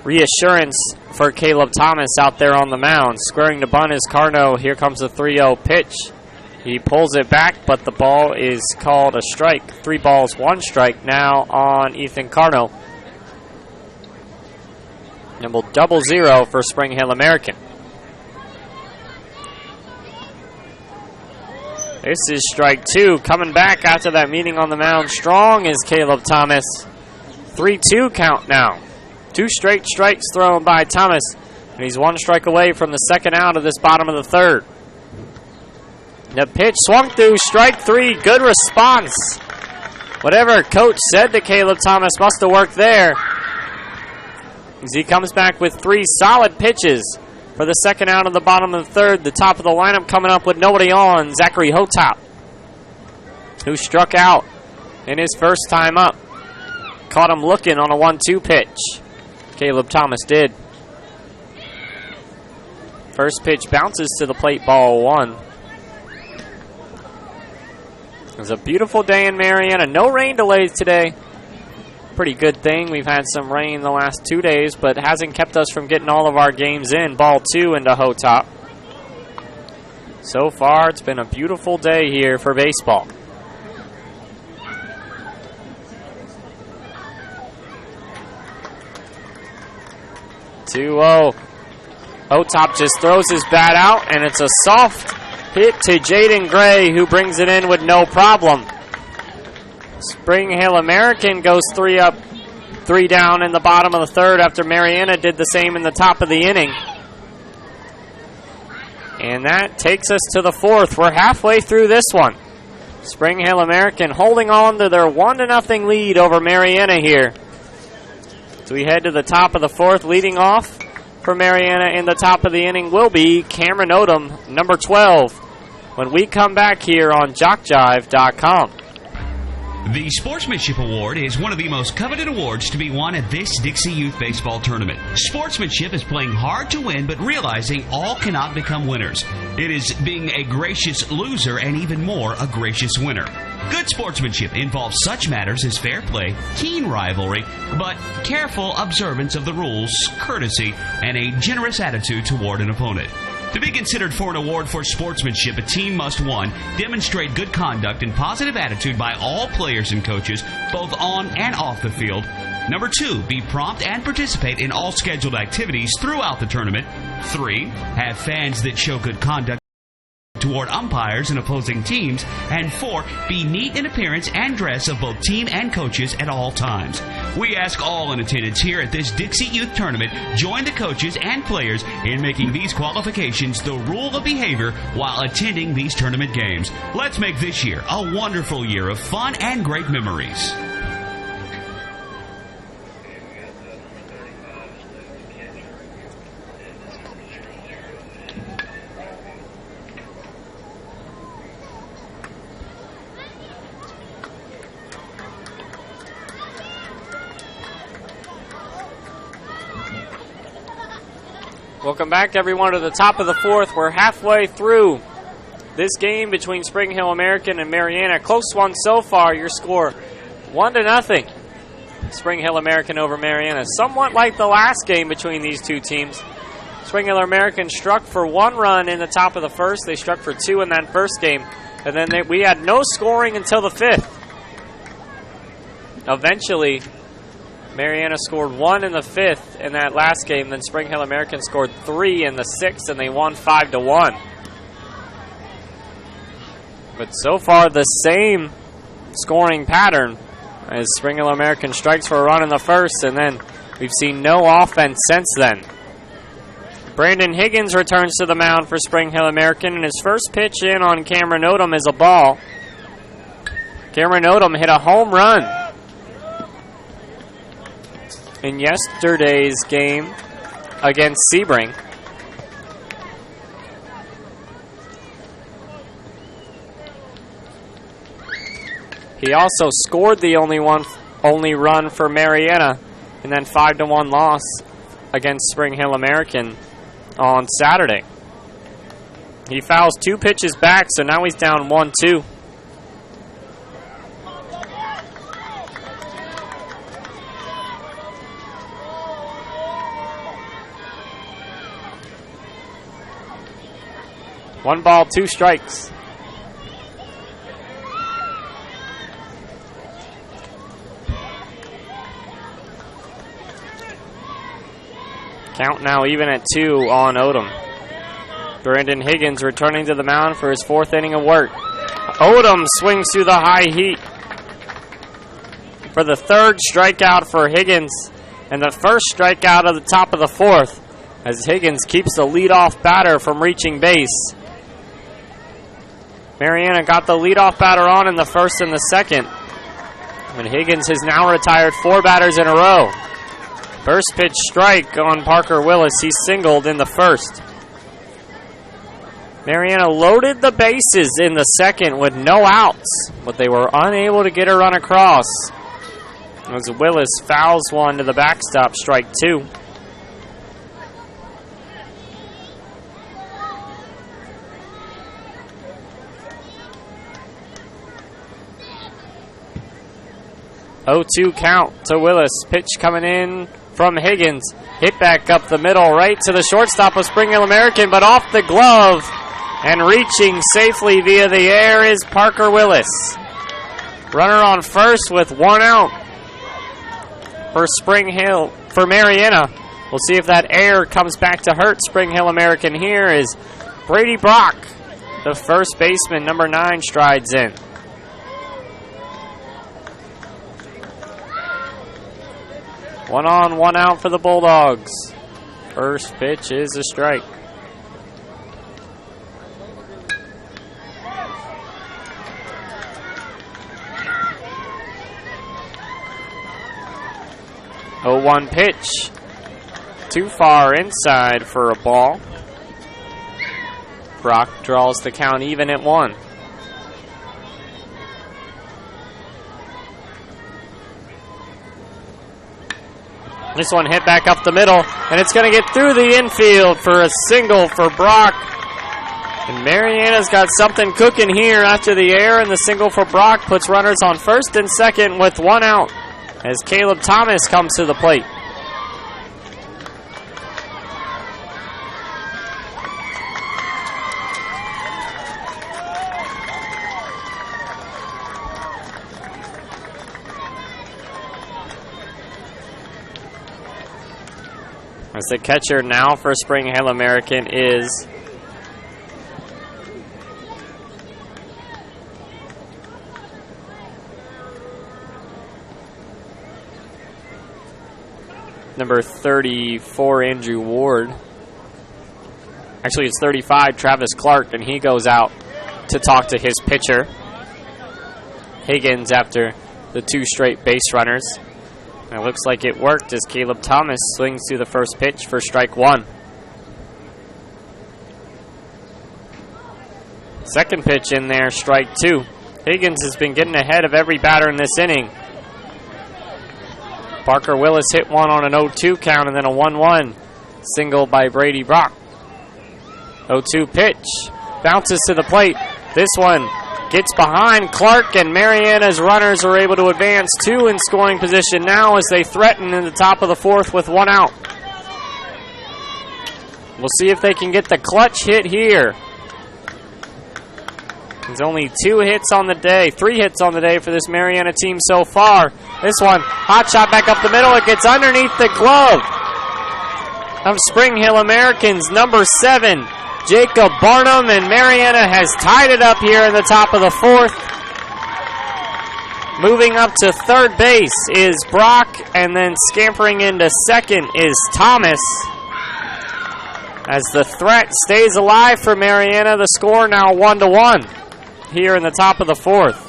reassurance for Caleb Thomas out there on the mound. Squaring the bunt is Carno. Here comes the 3-0 pitch. He pulls it back, but the ball is called a strike. 3 balls, 1 strike now on Ethan Carno. And we'll 0-0 for Spring Hill American. This is strike 2. Coming back after that meeting on the mound strong is Caleb Thomas. 3-2 count now. 2 straight strikes thrown by Thomas, and he's 1 strike away from the second out of this bottom of the third. The pitch swung through, strike 3, good response. Whatever coach said to Caleb Thomas must have worked there, as he comes back with 3 solid pitches for the second out of the bottom of the third. The top of the lineup coming up with nobody on, Zachary Hotop, who struck out in his first time up. Caught him looking on a 1-2 pitch. Caleb Thomas did. First pitch bounces to the plate, ball 1. It was a beautiful day in Marianna. No rain delays today. Pretty good thing. We've had some rain the last 2 days, but hasn't kept us from getting all of our games in. Ball 2 into Hotop. So far, it's been a beautiful day here for baseball. Hotop just throws his bat out, and it's a soft hit to Jaden Gray, who brings it in with no problem. Spring Hill American goes 3 up, 3 down in the bottom of the third after Marianna did the same in the top of the inning. And that takes us to the 4th. We're halfway through this one. Spring Hill American holding on to their 1-0 lead over Marianna here. So we head to the top of the 4th. Leading off for Marianna in the top of the inning will be Cameron Odom, number 12, when we come back here on JockJive.com. The Sportsmanship Award is one of the most coveted awards to be won at this Dixie Youth Baseball Tournament. Sportsmanship is playing hard to win, but realizing all cannot become winners. It is being a gracious loser and even more a gracious winner. Good sportsmanship involves such matters as fair play, keen rivalry, but careful observance of the rules, courtesy, and a generous attitude toward an opponent. To be considered for an award for sportsmanship, a team must, 1, demonstrate good conduct and positive attitude by all players and coaches, both on and off the field. Number 2, be prompt and participate in all scheduled activities throughout the tournament. 3, have fans that show good conduct toward umpires and opposing teams. And 4, be neat in appearance and dress of both team and coaches at all times. We ask all in attendance here at this Dixie Youth Tournament join the coaches and players in making these qualifications the rule of behavior while attending these tournament games. Let's make this year a wonderful year of fun and great memories. Welcome back, everyone, to the top of the fourth. We're halfway through this game between Spring Hill American and Marianna. Close one so far. Your score 1-0. Spring Hill American over Marianna. Somewhat like the last game between these two teams. Spring Hill American struck for 1 run in the top of the first. They struck for 2 in that first game. And then we had no scoring until the 5th. Eventually, Marianna scored 1 in the 5th in that last game. Then Spring Hill American scored 3 in the 6th, and they won 5-1. But so far, the same scoring pattern as Spring Hill American strikes for a run in the first, and then we've seen no offense since then. Brandon Higgins returns to the mound for Spring Hill American, and his first pitch in on Cameron Odom is a ball. Cameron Odom hit a home run in yesterday's game against Sebring. He also scored the only run for Marianna in that 5-1 loss against Spring Hill American on Saturday. He fouls 2 pitches back, so now he's down 1-2. One ball, 2 strikes. Count now even at 2 on Odom. Brandon Higgins returning to the mound for his 4th inning of work. Odom swings through the high heat for the 3rd strikeout for Higgins and the first strikeout of the top of the 4th as Higgins keeps the leadoff batter from reaching base. Marianna got the leadoff batter on in the 1st and the 2nd. And Higgins has now retired 4 batters in a row. First pitch strike on Parker Willis. He singled in the 1st. Marianna loaded the bases in the 2nd with no outs, but they were unable to get a run across as Willis fouls one to the backstop, strike 2. Oh, 2 count to Willis. Pitch coming in from Higgins. Hit back up the middle, right to the shortstop of Spring Hill American, but off the glove. And reaching safely via the air is Parker Willis. Runner on first with 1 out for Marianna. We'll see if that air comes back to hurt Spring Hill American. Here is Brady Brock, the first baseman, number 9, strides in. One on, 1 out for the Bulldogs. First pitch is a strike. Oh, 1 pitch. Too far inside for a ball. Brock draws the count even at 1. This one hit back up the middle, and it's going to get through the infield for a single for Brock. And Marianna's got something cooking here after the air, and the single for Brock puts runners on first and second with 1 out as Caleb Thomas comes to the plate. As the catcher now for Spring Hill American is number 34, Andrew Ward. Actually, it's 35, Travis Clark, and he goes out to talk to his pitcher, Higgins, after the 2 straight base runners. And it looks like it worked as Caleb Thomas swings through the first pitch for strike 1. Second pitch in there, strike 2. Higgins has been getting ahead of every batter in this inning. Parker Willis hit one on an 0-2 count and then a 1-1 single by Brady Brock. 0-2 pitch, bounces to the plate. This one gets behind Clark, and Marianna's runners are able to advance 2 in scoring position now as they threaten in the top of the 4th with 1 out. We'll see if they can get the clutch hit here. There's only 2 hits on the day, 3 hits on the day for this Marianna team so far. This one, hot shot back up the middle. It gets underneath the glove of Spring Hill Americans, number 7, Jacob Barnum, and Marianna has tied it up here in the top of the 4th. Moving up to third base is Brock, and then scampering into second is Thomas. As the threat stays alive for Marianna, the score now 1-1 here in the top of the 4th.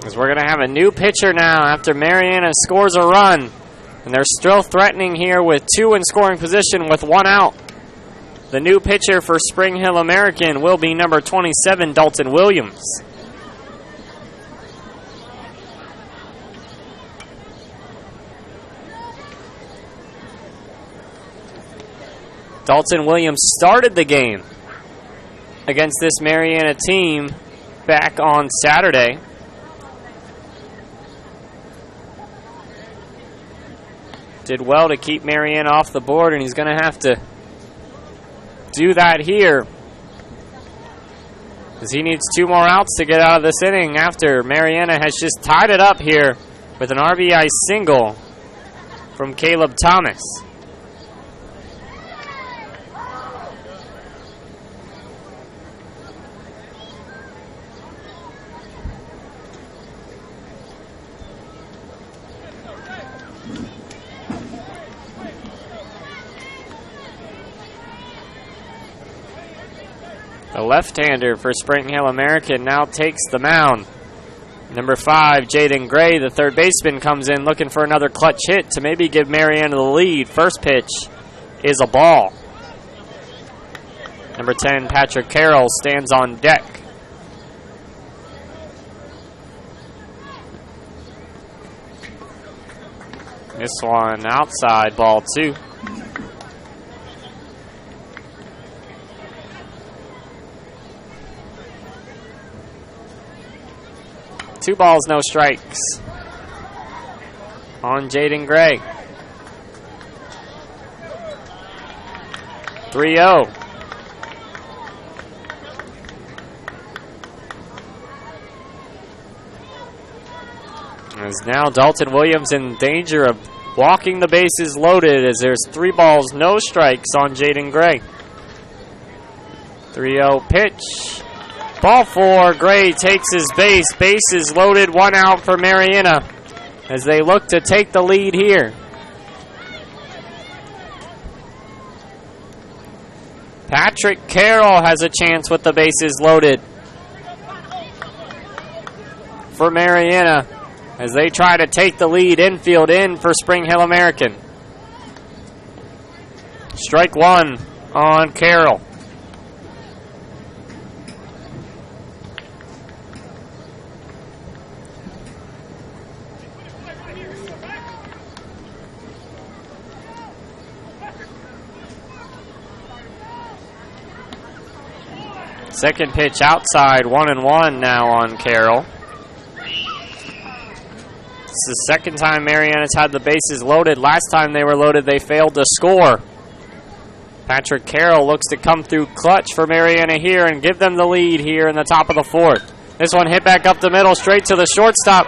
As we're going to have a new pitcher now after Marianna scores a run. And they're still threatening here with 2 in scoring position with 1 out. The new pitcher for Spring Hill American will be number 27, Dalton Williams. Dalton Williams started the game against this Marianna team back on Saturday. Did well to keep Marianna off the board, and he's going to have to do that here, as he needs 2 more outs to get out of this inning after Marianna has just tied it up here with an RBI single from Caleb Thomas. The left-hander for Spring Hill American now takes the mound. Number 5, Jaden Gray, the third baseman, comes in looking for another clutch hit to maybe give Marianna the lead. First pitch is a ball. Number 10, Patrick Carroll, stands on deck. This one outside, ball 2. Two balls, no strikes on Jaden Gray. 3-0. As now Dalton Williams in danger of walking the bases loaded, as there's 3 balls, no strikes on Jaden Gray. 3-0 pitch. Ball 4, Gray takes his base. Bases loaded, 1 out for Marianna as they look to take the lead here. Patrick Carroll has a chance with the bases loaded for Marianna as they try to take the lead. Infield in for Spring Hill American. Strike 1 on Carroll. Second pitch outside, 1-1 now on Carroll. It's the second time Marianna's had the bases loaded. Last time they were loaded, they failed to score. Patrick Carroll looks to come through clutch for Marianna here and give them the lead here in the top of the fourth. This one hit back up the middle, straight to the shortstop.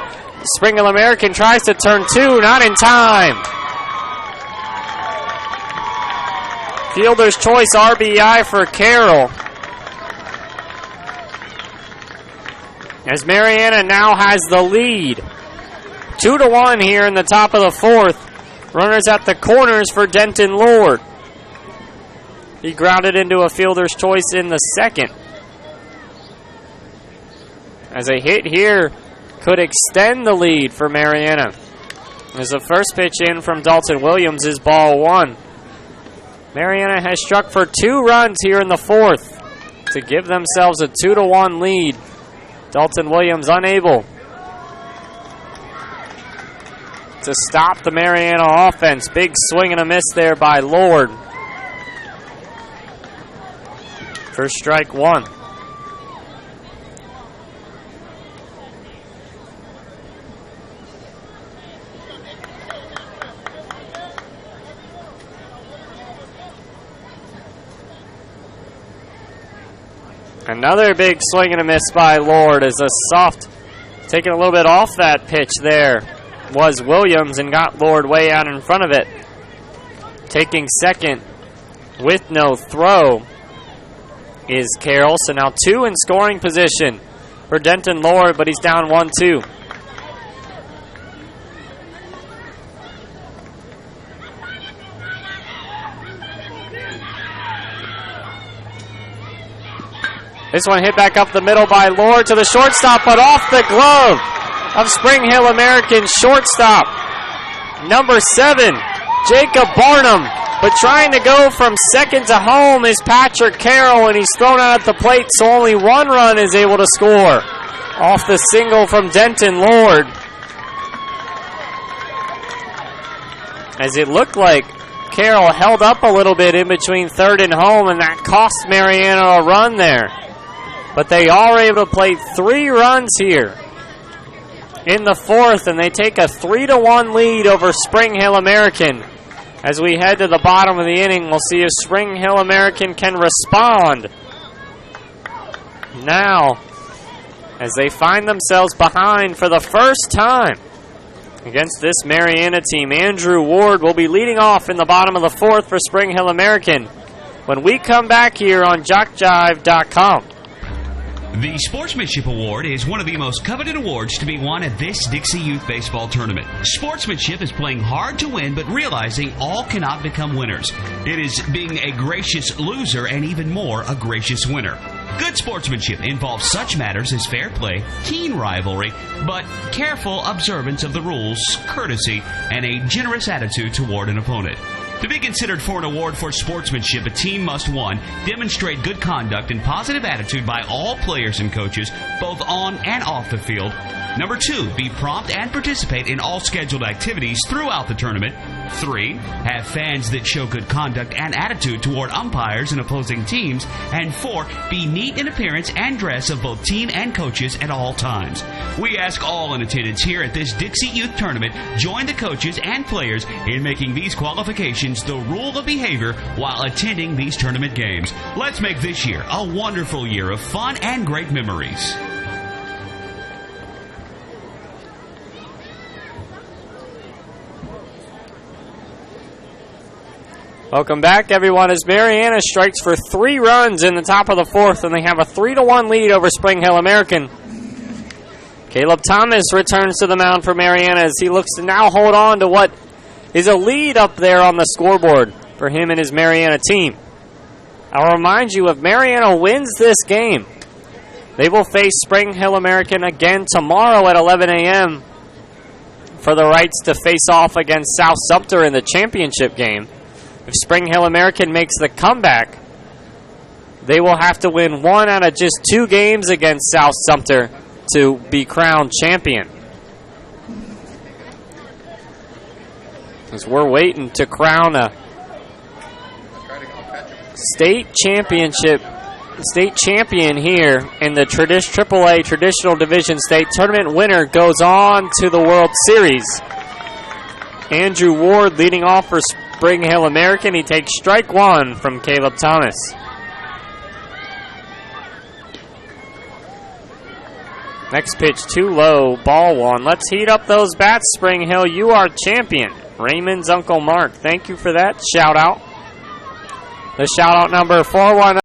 Spring Hill American tries to turn two, not in time. Fielder's choice RBI for Carroll. As Marianna now has the lead. 2-1 here in the top of the fourth. Runners at the corners for Denton Lord. He grounded into a fielder's choice in the second. As a hit here could extend the lead for Marianna. As the first pitch in from Dalton Williams is ball one. Marianna has struck for 2 runs here in the fourth to give themselves a 2-1 lead. Dalton Williams unable to stop the Marianna offense. Big swing and a miss there by Lord. For strike one. Another big swing and a miss by Lord as a soft, taking a little bit off that pitch there was Williams and got Lord way out in front of it. Taking second with no throw is Carroll. So now 2 in scoring position for Denton Lord, but he's down 1-2. This one hit back up the middle by Lord to the shortstop, but off the glove of Spring Hill American shortstop. Number 7, Jacob Barnum. But trying to go from second to home is Patrick Carroll, and he's thrown out at the plate, so only 1 run is able to score off the single from Denton Lord. As it looked like Carroll held up a little bit in between third and home, and that cost Marianna a run there. But they are able to play 3 runs here in the fourth, and they take a 3-1 lead over Spring Hill American. As we head to the bottom of the inning, we'll see if Spring Hill American can respond now as they find themselves behind for the first time against this Marianna team. Andrew Ward will be leading off in the bottom of the fourth for Spring Hill American when we come back here on JockJive.com. The Sportsmanship Award is one of the most coveted awards to be won at this Dixie Youth Baseball Tournament. Sportsmanship is playing hard to win, but realizing all cannot become winners. It is being a gracious loser and even more a gracious winner. Good sportsmanship involves such matters as fair play, keen rivalry, but careful observance of the rules, courtesy, and a generous attitude toward an opponent. To be considered for an award for sportsmanship, a team must, 1, demonstrate good conduct and positive attitude by all players and coaches, both on and off the field. Number 2, be prompt and participate in all scheduled activities throughout the tournament. 3, have fans that show good conduct and attitude toward umpires and opposing teams. And 4, be neat in appearance and dress of both team and coaches at all times. We ask all in attendance here at this Dixie Youth Tournament, join the coaches and players in making these qualifications the rule of behavior while attending these tournament games. Let's make this year a wonderful year of fun and great memories. Welcome back, everyone, as Marianna strikes for 3 runs in the top of the fourth, and they have a 3-1 lead over Spring Hill American. Caleb Thomas returns to the mound for Marianna as he looks to now hold on to what is a lead up there on the scoreboard for him and his Marianna team. I'll remind you, if Marianna wins this game, they will face Spring Hill American again tomorrow at 11 a.m. for the rights to face off against South Sumter in the championship game. If Spring Hill American makes the comeback, they will have to win 1 out of just 2 games against South Sumter to be crowned champion. As we're waiting to crown a state championship state champion here in the AAA Traditional Division State Tournament. Winner goes on to the World Series. Andrew Ward leading off for Spring Hill American. He takes strike one from Caleb Thomas. Next pitch too low, ball one. Let's heat up those bats, Spring Hill. You are champion. Raymond's Uncle Mark. Thank you for that shout out. The shout out number 419.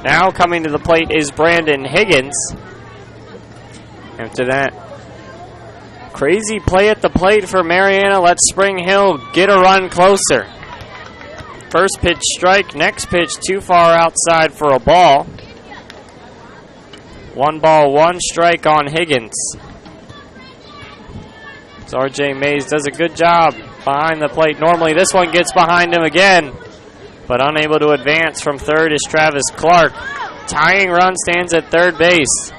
Now coming to the plate is Brandon Higgins. After that, crazy play at the plate for Marianna. Let Spring Hill get a run closer. First pitch strike, next pitch too far outside for a ball. 1 ball, 1 strike on Higgins. So RJ Mays does a good job behind the plate. Normally this one gets behind him again, but unable to advance from third is Travis Clark. Tying run stands at third base.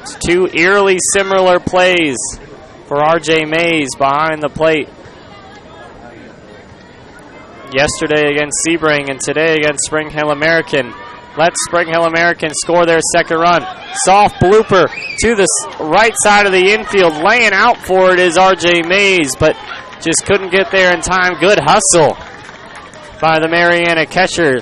It's 2 eerily similar plays for RJ Mays behind the plate. Yesterday against Sebring and today against Spring Hill American. Let Spring Hill American score their second run. Soft blooper to the right side of the infield. Laying out for it is RJ Mays, but just couldn't get there in time. Good hustle by the Marianna catcher.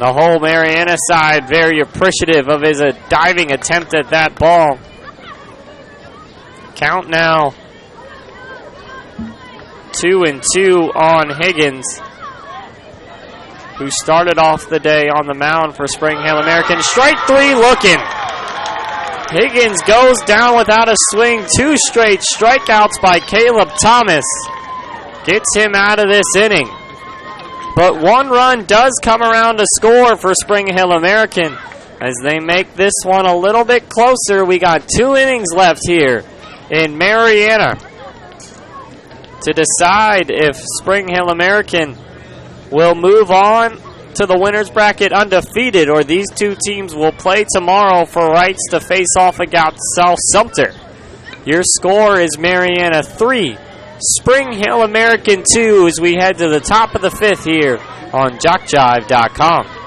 The whole Marianna side very appreciative of his diving attempt at that ball. Count now 2-2 on Higgins, who started off the day on the mound for Spring Hill American. Strike 3 looking. Higgins goes down without a swing. 2 straight strikeouts by Caleb Thomas. Gets him out of this inning. But 1 run does come around to score for Spring Hill American as they make this one a little bit closer. We got 2 innings left here in Marianna to decide if Spring Hill American will move on to the winner's bracket undefeated, or these 2 teams will play tomorrow for rights to face off against South Sumter. Your score is Marianna 3, Spring Hill American 2, as we head to the top of the 5th here on JockJive.com.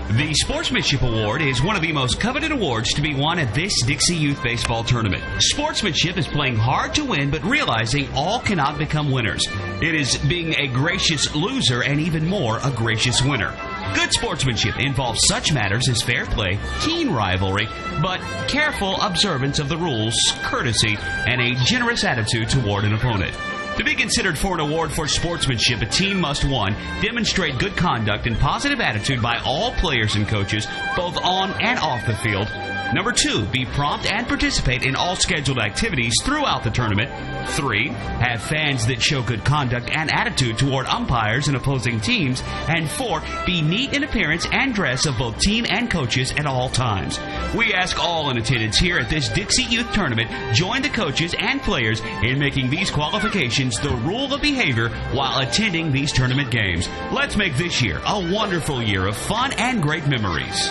The Sportsmanship Award is one of the most coveted awards to be won at this Dixie Youth Baseball Tournament. Sportsmanship is playing hard to win, but realizing all cannot become winners. It is being a gracious loser and even more a gracious winner. Good sportsmanship involves such matters as fair play, keen rivalry, but careful observance of the rules, courtesy, and a generous attitude toward an opponent. To be considered for an award for sportsmanship, a team must, 1, demonstrate good conduct and positive attitude by all players and coaches, both on and off the field. Number 2, be prompt and participate in all scheduled activities throughout the tournament. 3, have fans that show good conduct and attitude toward umpires and opposing teams. And 4, be neat in appearance and dress of both team and coaches at all times. We ask all in attendance here at this Dixie Youth Tournament join the coaches and players in making these qualifications the rule of behavior while attending these tournament games. Let's make this year a wonderful year of fun and great memories.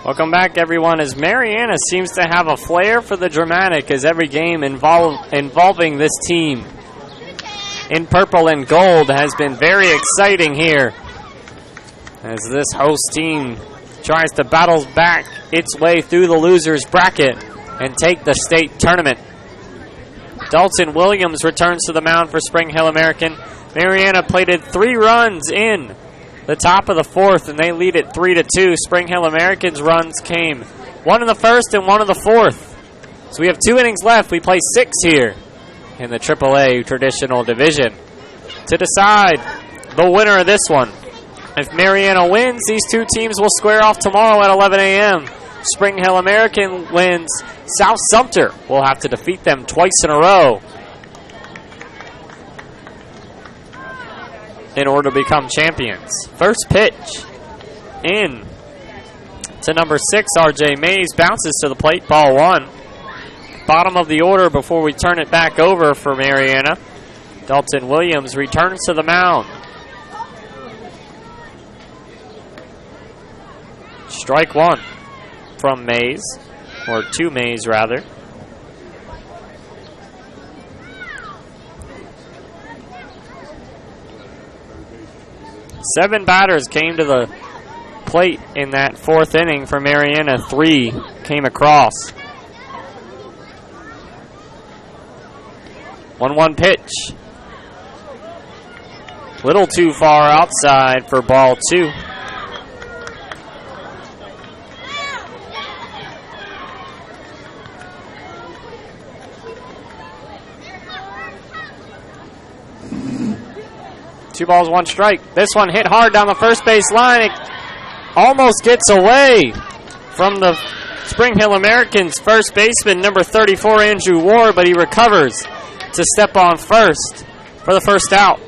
Welcome back, everyone, as Marianna seems to have a flair for the dramatic as every game involving this team in purple and gold has been very exciting here as this host team tries to battle back its way through the loser's bracket and take the state tournament. Dalton Williams returns to the mound for Spring Hill American. Marianna plated 3 runs in the top of the 4th, and they lead it 3-2. Spring Hill American's runs came 1 in the 1st and 1 in the 4th. So we have 2 innings left. We play 6 here in the AAA Traditional Division to decide the winner of this one. If Marianna wins, these 2 teams will square off tomorrow at 11 a.m. Spring Hill American wins, South Sumter will have to defeat them twice in a row in order to become champions. First pitch in to number 6, RJ Mays, bounces to the plate, ball 1. Bottom of the order before we turn it back over for Marianna. Dalton Williams returns to the mound. Strike 1 from Mays, or to Mays rather. 7 batters came to the plate in that 4th inning for Marianna. 3 came across. 1-1 pitch. Little too far outside for ball 2. Two balls, 1 strike. This one hit hard down the first base line. It almost gets away from the Spring Hill Americans first baseman, number 34, Andrew Ward, but he recovers to step on first for the first out.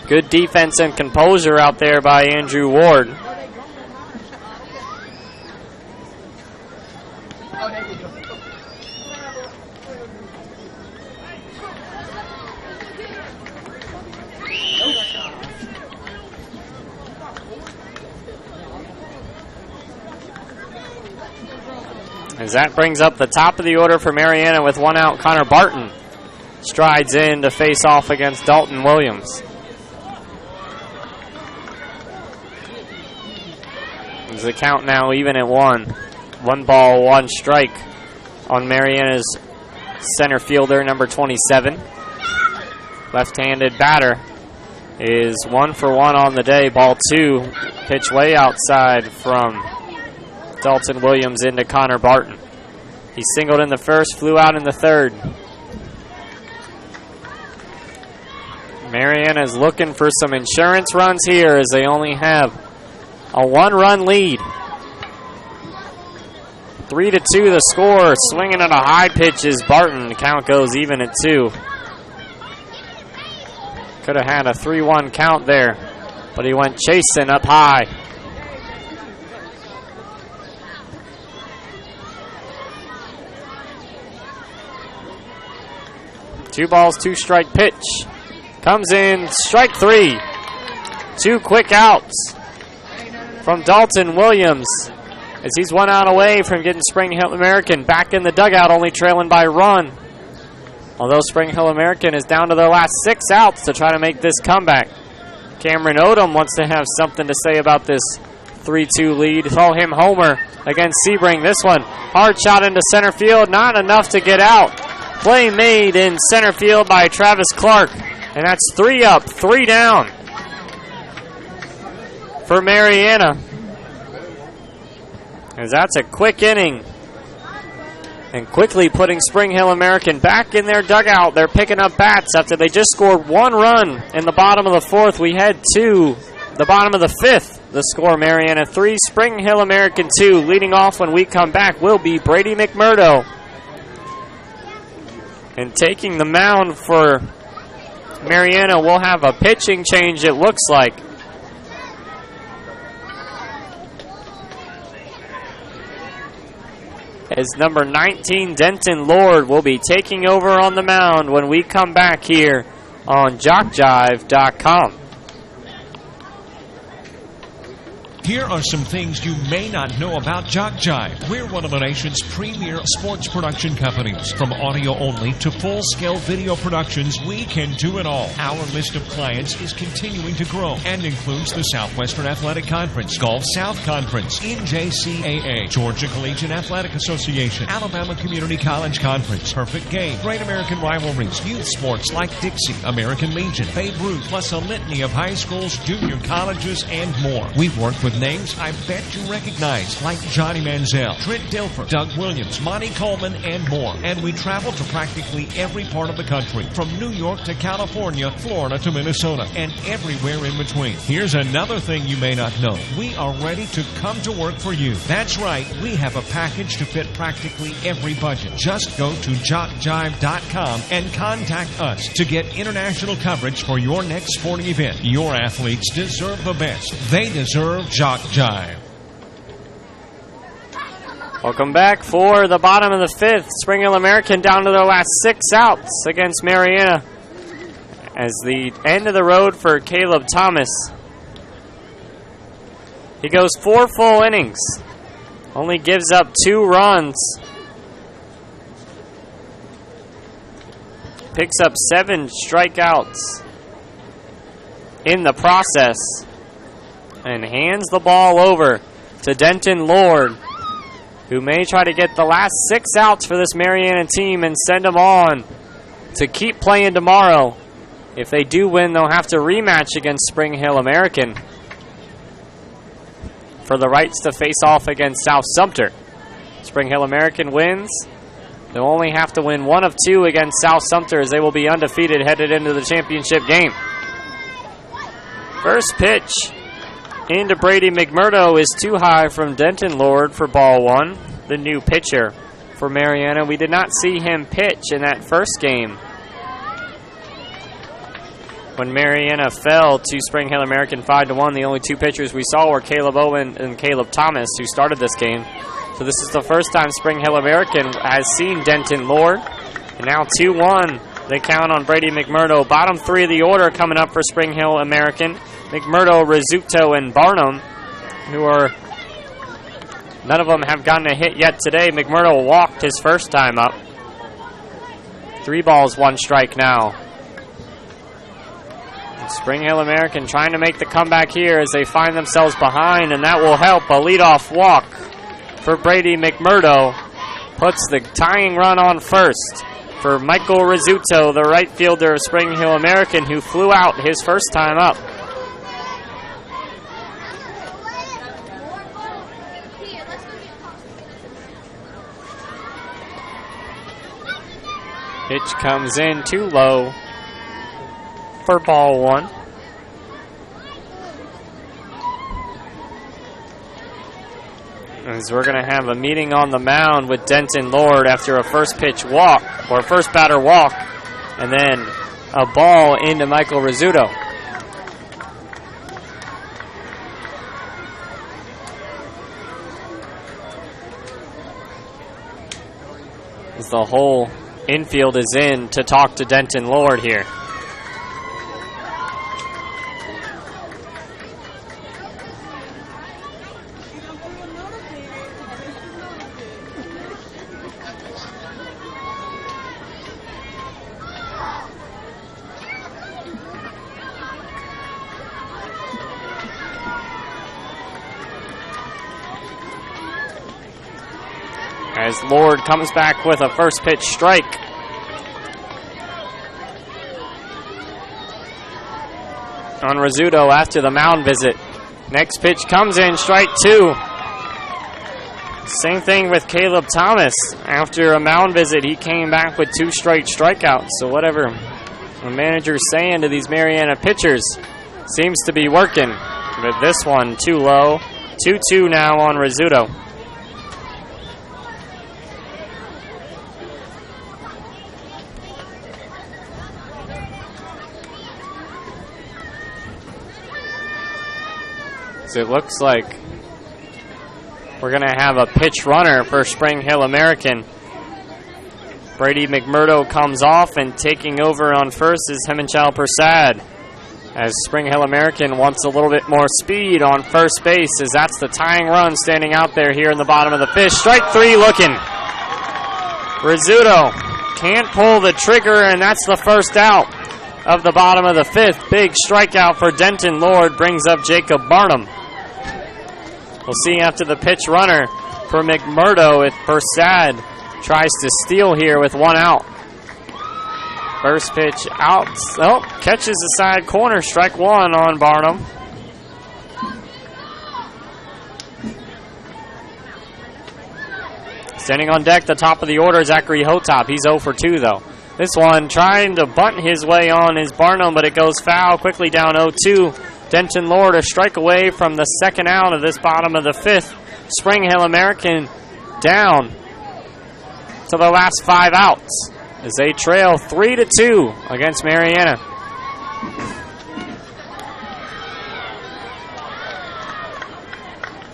Good defense and composure out there by Andrew Ward. As that brings up the top of the order for Marianna with 1 out, Connor Barton strides in to face off against Dalton Williams. There's the count now even at 1. 1 ball, 1 strike on Marianna's center fielder, number 27. Left-handed batter is 1 for 1 on the day. Ball 2, pitch way outside from Dalton Williams into Connor Barton. He singled in the first, flew out in the third. Marianna is looking for some insurance runs here as they only have a 1-run lead. 3-2 the score. Swinging at a high pitch is Barton. The count goes even at 2. Could have had a 3-1 count there, but he went chasing up high. Two balls, 2 strike pitch. Comes in, strike 3. 2 quick outs from Dalton Williams as he's 1 out away from getting Spring Hill American back in the dugout, only trailing by 1. Although Spring Hill American is down to their last 6 outs to try to make this comeback. Cameron Odom wants to have something to say about this 3-2 lead. Saw him homer against Sebring. This one, hard shot into center field, not enough to get out. Play made in center field by Travis Clark, and that's 3 up, 3 down for Marianna. As that's a quick inning. And quickly putting Spring Hill American back in their dugout. They're picking up bats after they just scored 1 run in the bottom of the 4th. We head to the bottom of the 5th. The score, Marianna 3, Spring Hill American 2. Leading off when we come back will be Brady McMurdo. And taking the mound for Marianna, we'll have a pitching change, it looks like. As number 19, Denton Lord, will be taking over on the mound when we come back here on JockJive.com. Here are some things you may not know about JockJive. We're one of the nation's premier sports production companies. From audio only to full-scale video productions, we can do it all. Our list of clients is continuing to grow and includes the Southwestern Athletic Conference, Gulf South Conference, NJCAA, Georgia Collegiate Athletic Association, Alabama Community College Conference, Perfect Game, Great American Rivalries, youth sports like Dixie, American Legion, Babe Ruth, plus a litany of high schools, junior colleges, and more. We've worked with names I bet you recognize, like Johnny Manziel, Trent Dilfer, Doug Williams, Monty Coleman, and more. And we travel to practically every part of the country, from New York to California, Florida to Minnesota, and everywhere in between. Here's another thing you may not know. We are ready to come to work for you. That's right, we have a package to fit practically every budget. Just go to JockJive.com and contact us to get international coverage for your next sporting event. Your athletes deserve the best. They deserve JockJive. Welcome back for the bottom of the 5th. Spring Hill American down to their last 6 outs against Marianna. As the end of the road for Caleb Thomas. He goes 4 full innings. Only gives up 2 runs. picks up 7 strikeouts in the process and hands the ball over to Denton Lord, who may try to get the last 6 outs for this Marianna team and send them on to keep playing tomorrow. If they do win, they'll have to rematch against Spring Hill American for the rights to face off against South Sumter. Spring Hill American wins. They'll only have to win 1 of 2 against South Sumter, as they will be undefeated headed into the championship game. First pitch into Brady McMurdo is too high from Denton Lord for ball 1, the new pitcher for Marianna. We did not see him pitch in that first game when Marianna fell to Spring Hill American 5-1. The only 2 pitchers we saw were Caleb Owen and Caleb Thomas, who started this game. So this is the first time Spring Hill American has seen Denton Lord. And now 2-1, they count on Brady McMurdo. Bottom 3 of the order coming up for Spring Hill American. McMurdo, Rizzuto, and Barnum, who are, none of them have gotten a hit yet today. McMurdo walked his first time up. 3 balls, 1 strike now. Spring Hill American trying to make the comeback here as they find themselves behind, and that will help. A leadoff walk for Brady McMurdo puts the tying run on first for Michael Rizzuto, the right fielder of Spring Hill American, who flew out his first time up. Pitch comes in too low for ball 1. As we're going to have a meeting on the mound with Denton Lord after a first pitch walk, or first batter walk, and then a ball into Michael Rizzuto. As the whole infield is in to talk to Denton Lord here. As Lord comes back with a first pitch strike. On Rizzuto after the mound visit. Next pitch comes in, strike 2. Same thing with Caleb Thomas. After a mound visit, he came back with 2 straight strikeouts. So whatever the manager's saying to these Marianna pitchers seems to be working. But this one too low. 2-2 now on Rizzuto. It looks like we're going to have a pitch runner for Spring Hill American. Brady McMurdo comes off, and taking over on first is Hemanchal Prasad, as Spring Hill American wants a little bit more speed on first base, as that's the tying run standing out there here in the bottom of the 5th. Strike 3 looking. Rizzuto can't pull the trigger, and that's the first out of the bottom of the 5th. Big strikeout for Denton Lord brings up Jacob Barnum. We'll see after the pitch runner for McMurdo if Persad tries to steal here with 1 out. First pitch out. Oh, catches the side corner. Strike 1 on Barnum. Standing on deck, the top of the order, Zachary Hotop. He's 0 for 2, though. This one trying to bunt his way on is Barnum, but it goes foul. Quickly down 0-2. Denton Lord a strike away from the second out of this bottom of the 5th. Spring Hill American down to the last 5 outs as they trail 3-2 against Marianna.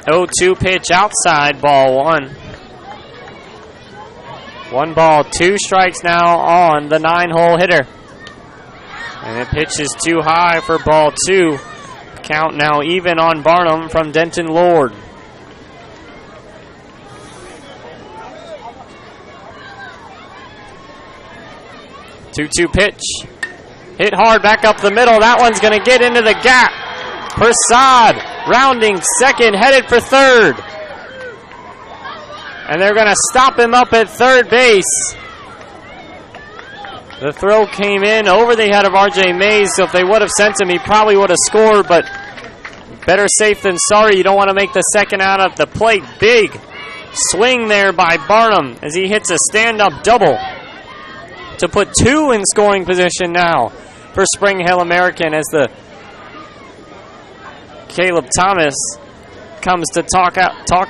Oh, 2 pitch outside, ball 1. 1 ball, 2 strikes now on the 9-hole hitter. And the pitch is too high for ball 2. Count now even on Barnum from Denton Lord. 2-2 pitch. Hit hard back up the middle. That one's going to get into the gap. Prasad rounding second, headed for third. And they're going to stop him up at third base. The throw came in over the head of R.J. Mays, so if they would have sent him, he probably would have scored, but better safe than sorry. You don't want to make the second out of the plate. Big swing there by Barnum as he hits a stand-up double to put two in scoring position now for Spring Hill American as the Caleb Thomas comes to talk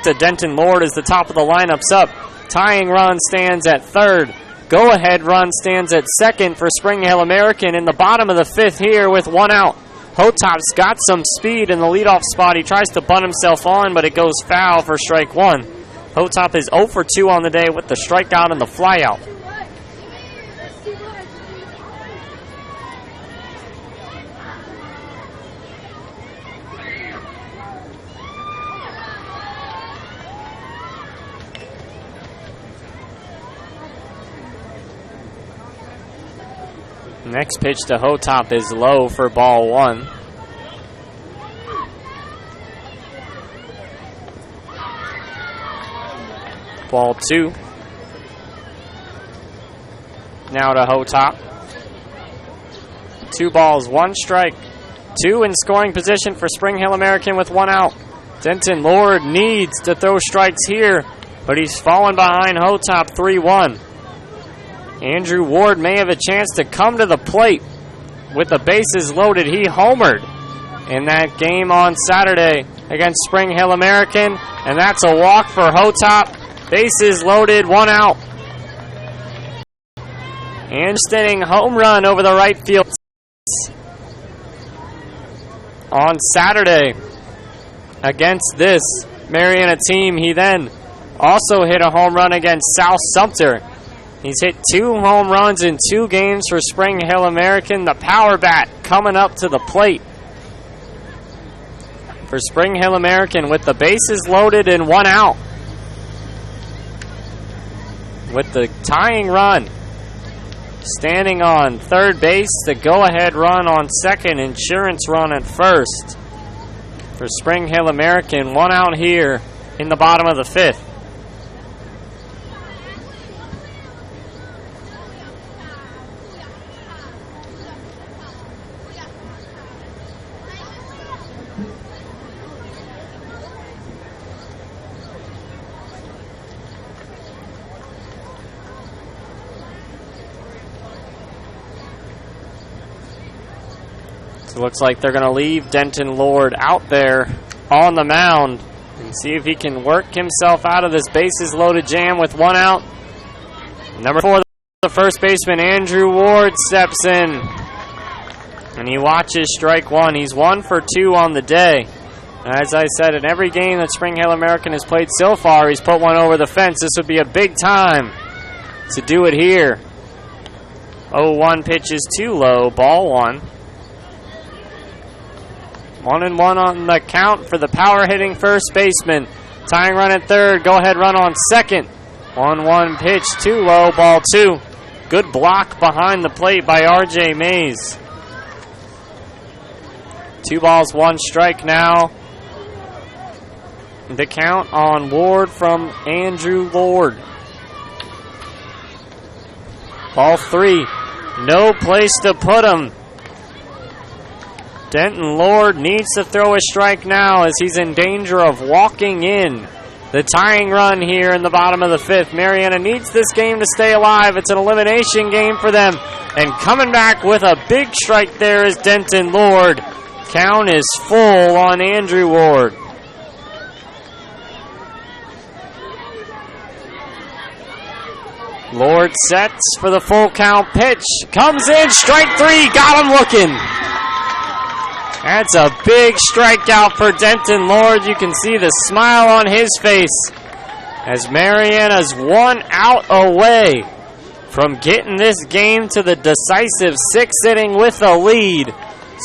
to Denton Lord as the top of the lineup's up. Tying run stands at third. Go-ahead run stands at second for Spring Hill American in the bottom of the fifth here with one out. Hotop's got some speed in the leadoff spot. He tries to bunt himself on, but it goes foul for strike one. Hotop is 0 for 2 on the day with the strikeout and the flyout. Next pitch to Hotop is low for ball one. Ball two. Now to Hotop. 2 balls, 1 strike. 2 in scoring position for Spring Hill American with 1 out. Denton Lord needs to throw strikes here, but he's fallen behind Hotop 3-1. Andrew Ward may have a chance to come to the plate with the bases loaded. He homered in that game on Saturday against Spring Hill American, and that's a walk for Hotop. Bases loaded, 1 out. Ansteading home run over the right field on Saturday against this Marianna team. He then also hit a home run against South Sumter. He's hit 2 home runs in 2 games for Spring Hill American. The power bat coming up to the plate for Spring Hill American with the bases loaded and 1 out. With the tying run standing on third base, the go-ahead run on second, insurance run at first for Spring Hill American. 1 out here in the bottom of the fifth. So it looks like they're going to leave Denton Lord out there on the mound and see if he can work himself out of this bases loaded jam with 1 out. Number 4, the first baseman, Andrew Ward, steps in. And he watches strike 1. He's 1 for 2 on the day. As I said, in every game that Spring Hill American has played so far, he's put one over the fence. This would be a big time to do it here. 0-1 pitch is too low. Ball 1. 1-1 on the count for the power-hitting first baseman. Tying run at third. Go-ahead run on second. 1-1 pitch, too low. Ball 2. Good block behind the plate by R.J. Mays. 2 balls, 1 strike now. The count on Ward from Andrew Lord. Ball 3. No place to put him. Denton Lord needs to throw a strike now as he's in danger of walking in the tying run here in the bottom of the fifth. Marianna needs this game to stay alive. It's an elimination game for them. And coming back with a big strike there is Denton Lord. Count is full on Andrew Ward. Lord sets for the full count pitch. Comes in, strike 3, got him looking. That's a big strikeout for Denton Lord. You can see the smile on his face as Marianna's 1 out away from getting this game to the decisive 6th inning with a lead.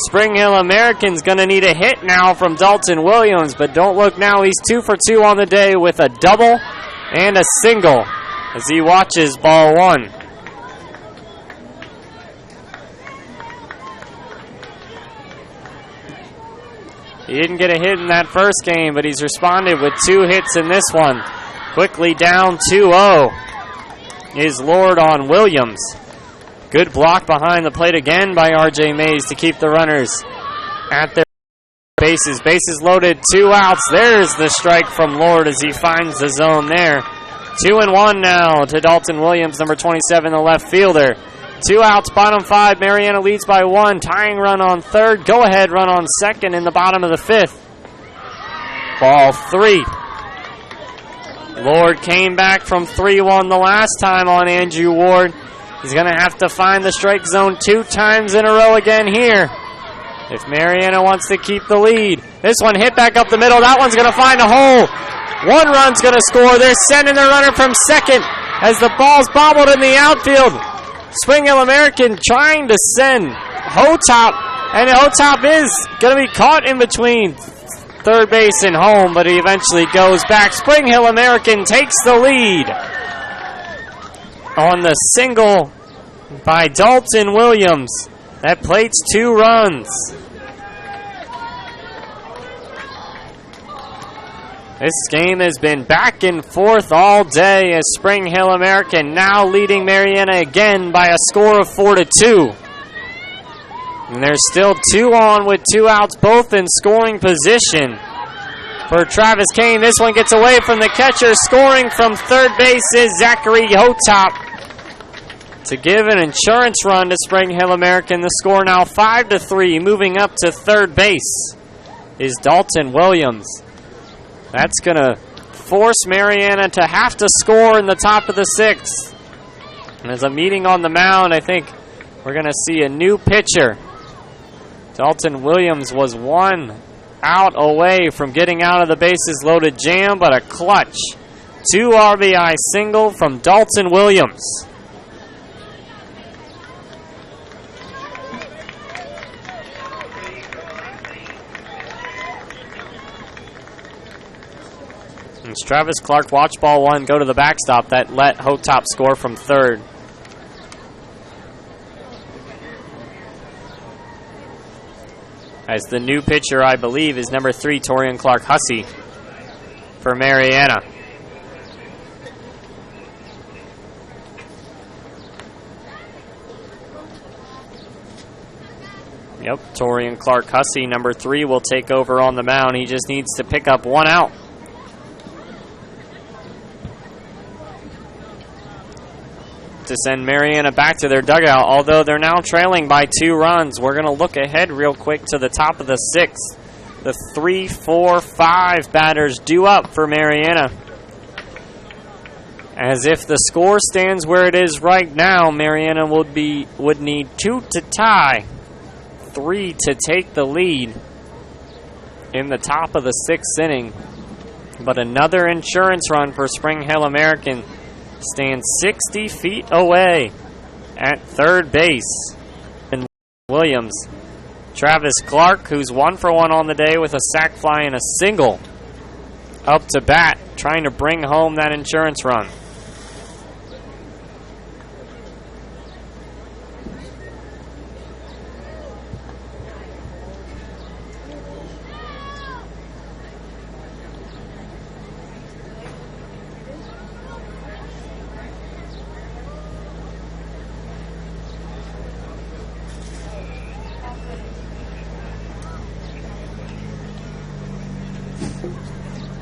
Spring Hill American's going to need a hit now from Dalton Williams, but don't look now. He's 2 for 2 on the day with a double and a single as he watches ball 1. He didn't get a hit in that first game, but he's responded with 2 hits in this one. Quickly down 2-0 is Lord on Williams. Good block behind the plate again by R.J. Mays to keep the runners at their bases. Bases loaded, 2 outs. There's the strike from Lord as he finds the zone there. 2-1 now to Dalton Williams, number 27, the left fielder. 2 outs, bottom 5. Marianna leads by 1. Tying run on third. Go-ahead run on second in the bottom of the 5th. Ball 3. Lord came back from 3-1 the last time on Andrew Ward. He's going to have to find the strike zone 2 times in a row again here if Marianna wants to keep the lead. This one hit back up the middle. That one's going to find a hole. 1 run's going to score. They're sending the runner from second as the ball's bobbled in the outfield. Spring Hill American trying to send Hotop, and Hotop is going to be caught in between third base and home, but he eventually goes back. Spring Hill American takes the lead on the single by Dalton Williams. That plates 2 runs. This game has been back and forth all day as Spring Hill American now leading Marianna again by a score of 4-2. And there's still 2 on with 2 outs, both in scoring position. For Travis Kane, this one gets away from the catcher. Scoring from third base is Zachary Hotop to give an insurance run to Spring Hill American. The score now 5-3. Moving up to third base is Dalton Williams. That's going to force Marianna to have to score in the top of the 6th. And as a meeting on the mound, I think we're going to see a new pitcher. Dalton Williams was 1 out away from getting out of the bases loaded jam, but a clutch 2 RBI single from Dalton Williams. And Travis Clark watch ball 1 go to the backstop that let Hotop score from third. As the new pitcher, I believe, is number 3, Torian Clark Hussey for Marianna. Yep, Torian Clark Hussey, number 3, will take over on the mound. He just needs to pick up 1 out. To send Marianna back to their dugout, although they're now trailing by 2 runs. We're going to look ahead real quick to the top of the 6th. The 3, 4, 5 batters due up for Marianna. As if the score stands where it is right now, Marianna would need 2 to tie, 3 to take the lead in the top of the 6th inning. But another insurance run for Spring Hill American stands 60 feet away at third base. And Williams, Travis Clark, who's 1 for 1 on the day with a sac fly and a single, up to bat, trying to bring home that insurance run.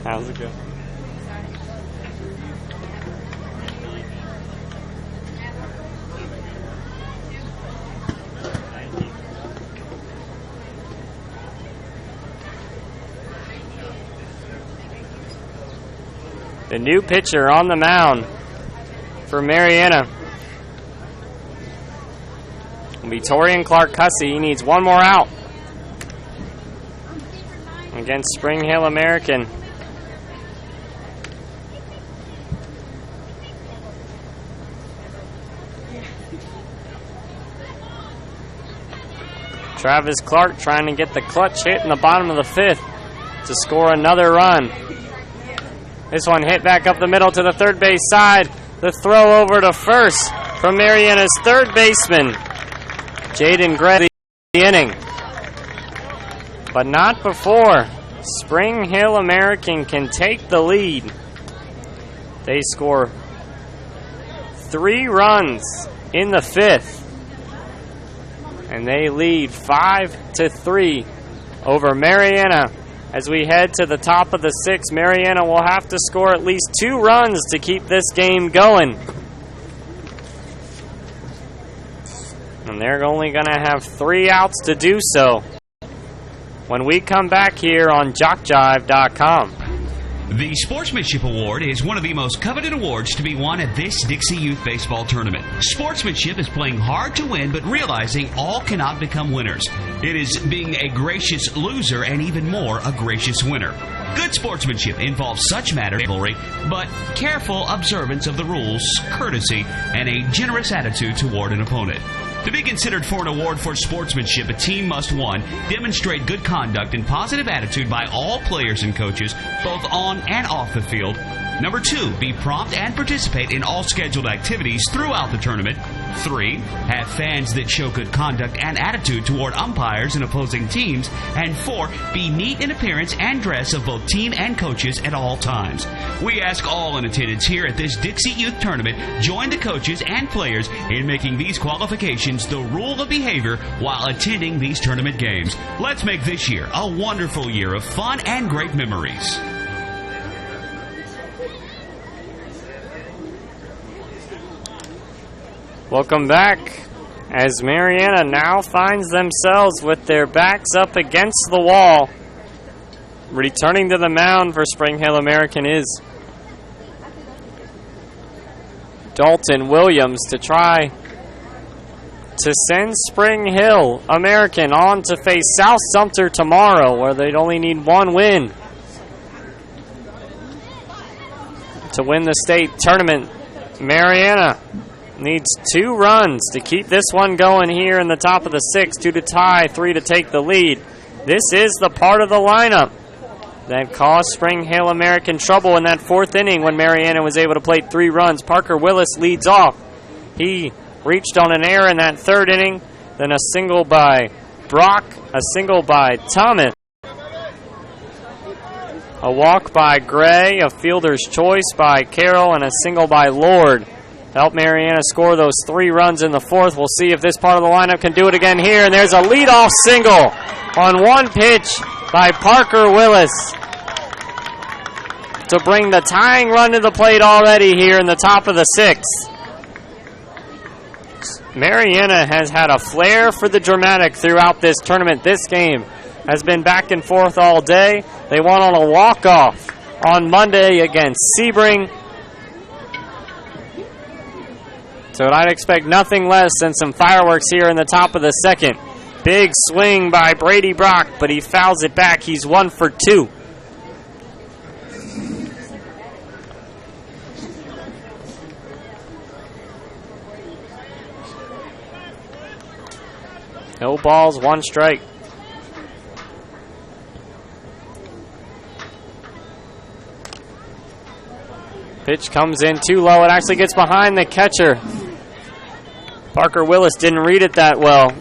How's it going? The new pitcher on the mound for Marianna will be Torian Clark Hussey. He needs 1 more out against Spring Hill American. Travis Clark trying to get the clutch hit in the bottom of the 5th to score another run. This one hit back up the middle to the third base side. The throw over to first from Marianna's third baseman, Jaden Gray, the inning. but not before Spring Hill American can take the lead. They score 3 runs in the 5th, and they lead 5-3 over Marianna. As we head to the top of the 6th, Marianna will have to score at least 2 runs to keep this game going. And they're only going to have 3 outs to do so when we come back here on JockJive.com. The Sportsmanship Award is one of the most coveted awards to be won at this Dixie Youth Baseball Tournament. Sportsmanship is playing hard to win, but realizing all cannot become winners. It is being a gracious loser and even more a gracious winner. Good sportsmanship involves such matters, but careful observance of the rules, courtesy, and a generous attitude toward an opponent. To be considered for an award for sportsmanship, a team must, 1, demonstrate good conduct and positive attitude by all players and coaches, both on and off the field. Number 2, be prompt and participate in all scheduled activities throughout the tournament. 3, have fans that show good conduct and attitude toward umpires and opposing teams. And 4, be neat in appearance and dress of both team and coaches at all times. We ask all in attendance here at this Dixie Youth Tournament join the coaches and players in making these qualifications the rule of behavior while attending these tournament games. Let's make this year a wonderful year of fun and great memories. Welcome back, as Marianna now finds themselves with their backs up against the wall. Returning to the mound for Spring Hill American is Dalton Williams to try to send Spring Hill American on to face South Sumter tomorrow, where they'd only need 1 win to win the state tournament. Marianna needs 2 runs to keep this one going here in the top of the 6th, 2 to tie, 3 to take the lead. This is the part of the lineup that caused Spring Hill American trouble in that 4th inning when Marianna was able to plate 3 runs. Parker Willis leads off. He reached on an error in that 3rd inning, then a single by Brock, a single by Thomas, a walk by Gray, a fielder's choice by Carroll, and a single by Lord. Help Marianna score those 3 runs in the 4th. We'll see if this part of the lineup can do it again here. And there's a leadoff single on 1 pitch by Parker Willis to bring the tying run to the plate already here in the top of the 6th. Marianna has had a flair for the dramatic throughout this tournament. This game has been back and forth all day. They won on a walk-off on Monday against Sebring. So I'd expect nothing less than some fireworks here in the top of the 2nd. Big swing by Brady Brock, but he fouls it back. He's 1 for 2. No balls, 1 strike. Pitch comes in too low. It actually gets behind the catcher. Parker Willis didn't read it that well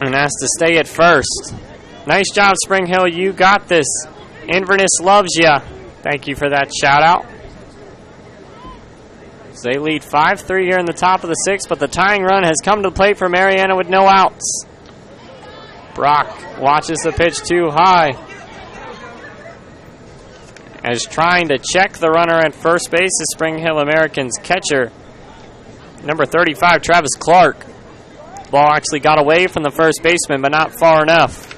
and has to stay at first. Nice job, Spring Hill. You got this. Inverness loves ya. Thank you for that shout out. So they lead 5-3 here in the top of the 6th, but the tying run has come to the plate for Marianna with no outs. Brock watches the pitch too high, as trying to check the runner at first base is Spring Hill American's catcher, number 35, Travis Clark. Ball actually got away from the first baseman, but not far enough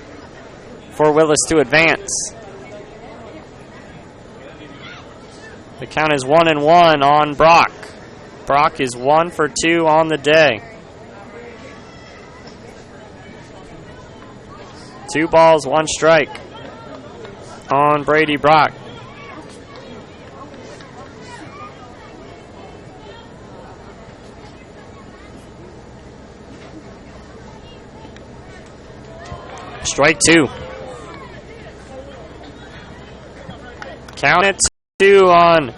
for Willis to advance. The count is 1-1 on Brock. Brock is 1 for 2 on the day. 2 balls, 1 strike on Brady Brock. Strike 2. Count it 2 on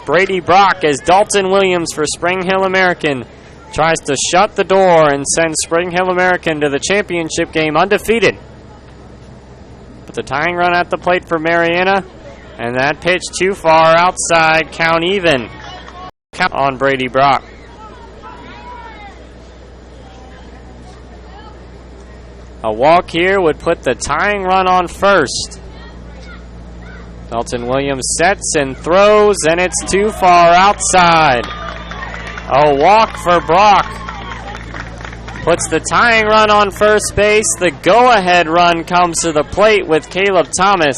Brady Brock as Dalton Williams for Spring Hill American tries to shut the door and send Spring Hill American to the championship game undefeated. But the tying run at the plate for Marianna, and that pitch too far outside, count even. Count on Brady Brock. A walk here would put the tying run on first. Dalton Williams sets and throws, and it's too far outside. A walk for Brock puts the tying run on first base. The go-ahead run comes to the plate with Caleb Thomas.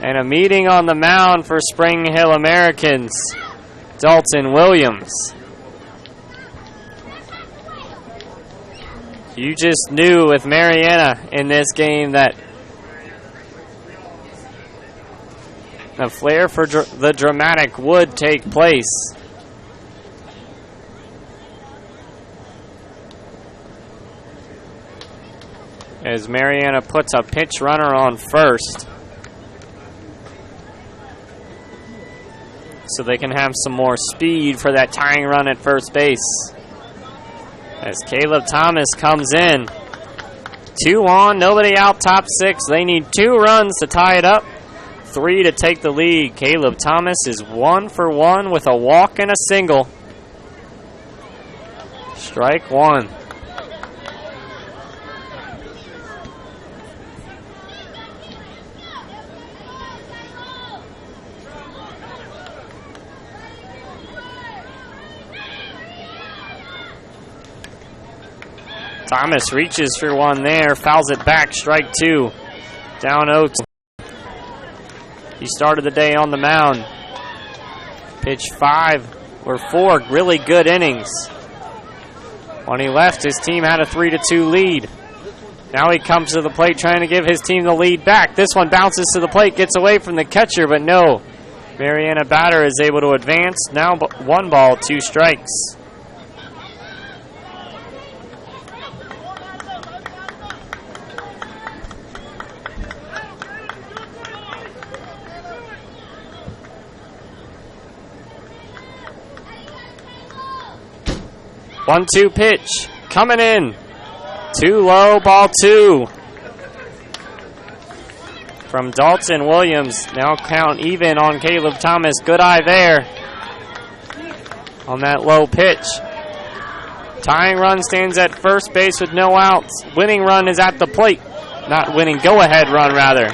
And a meeting on the mound for Spring Hill Americans, Dalton Williams. You just knew with Marianna in this game that the flair for the dramatic would take place. As Marianna puts a pitch runner on first, so they can have some more speed for that tying run at first base. As Caleb Thomas comes in. 2 on, nobody out, top 6. They need 2 runs to tie it up. 3 to take the lead. Caleb Thomas is 1 for 1 with a walk and a single. Strike 1. Thomas reaches for one there, fouls it back, strike 2. Down 0-2. He started the day on the mound. Pitched 5 or 4 really good innings. When he left, his team had a 3-2 lead. Now he comes to the plate trying to give his team the lead back. This one bounces to the plate, gets away from the catcher, but no. Marianna batter is able to advance. Now 1 ball, 2 strikes. One-two pitch coming in. Too low, ball 2. From Dalton Williams. Now count even on Caleb Thomas. Good eye there on that low pitch. Tying run stands at first base with no outs. Winning run is at the plate. Not winning, go-ahead run rather.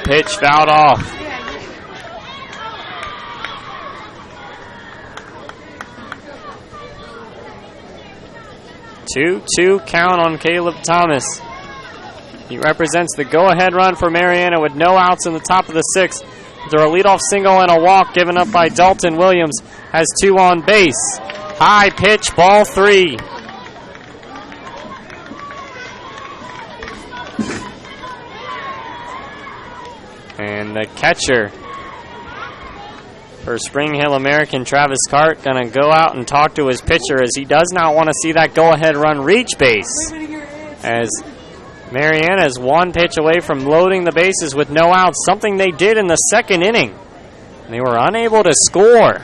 Pitch fouled off. 2-2 count on Caleb Thomas. He represents the go-ahead run for Marianna with no outs in the top of the 6th. Through a leadoff single and a walk given up by Dalton Williams. Has 2 on base. High pitch, ball 3. And the catcher for Spring Hill American, Travis Cart, going to go out and talk to his pitcher as he does not want to see that go-ahead run reach base. As Marianna is 1 pitch away from loading the bases with no outs, something they did in the 2nd inning. They were unable to score.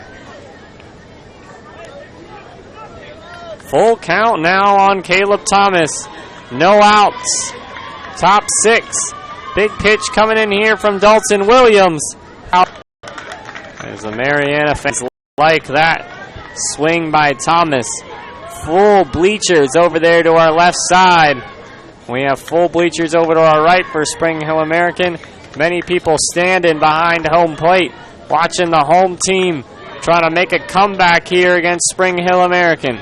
Full count now on Caleb Thomas. No outs. Top 6. Big pitch coming in here from Dalton Williams. Out. As the Marianna fans like that swing by Thomas. Full bleachers over there to our left side. We have full bleachers over to our right for Spring Hill American. Many people standing behind home plate, watching the home team trying to make a comeback here against Spring Hill American.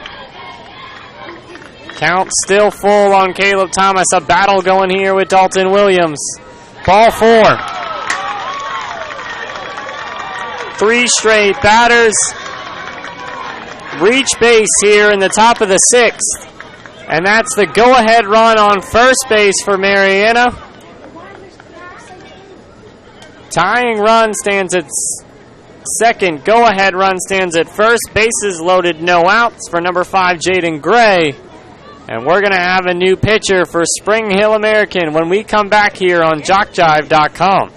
Count still full on Caleb Thomas. A battle going here with Dalton Williams. Ball 4. 3 straight batters reach base here in the top of the 6th. And that's the go-ahead run on first base for Marianna. Tying run stands at second. Go-ahead run stands at first. Bases loaded, no outs for number 5, Jaden Gray. And we're going to have a new pitcher for Spring Hill American when we come back here on JockJive.com.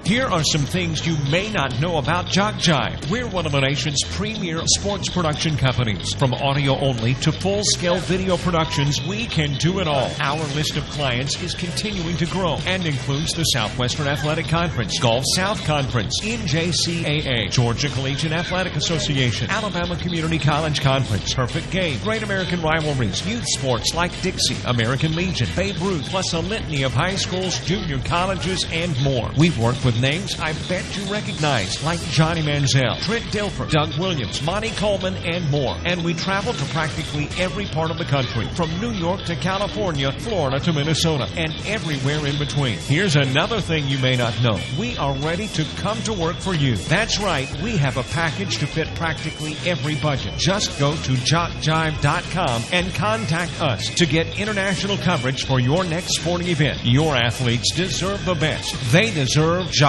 Here are some things you may not know about JockJive. We're one of the nation's premier sports production companies. From audio only to full-scale video productions, we can do it all. Our list of clients is continuing to grow and includes the Southwestern Athletic Conference, Gulf South Conference, NJCAA, Georgia Collegiate Athletic Association, Alabama Community College Conference, Perfect Game, Great American Rivalries, youth sports like Dixie, American Legion, Babe Ruth, plus a litany of high schools, junior colleges, and more. We've worked with names I bet you recognize, like Johnny Manziel, Trent Dilfer, Doug Williams, Monty Coleman, and more. And we travel to practically every part of the country, from New York to California, Florida to Minnesota, and everywhere in between. Here's another thing you may not know. We are ready to come to work for you. That's right, we have a package to fit practically every budget. Just go to JockJive.com and contact us to get international coverage for your next sporting event. Your athletes deserve the best. They deserve JockJive.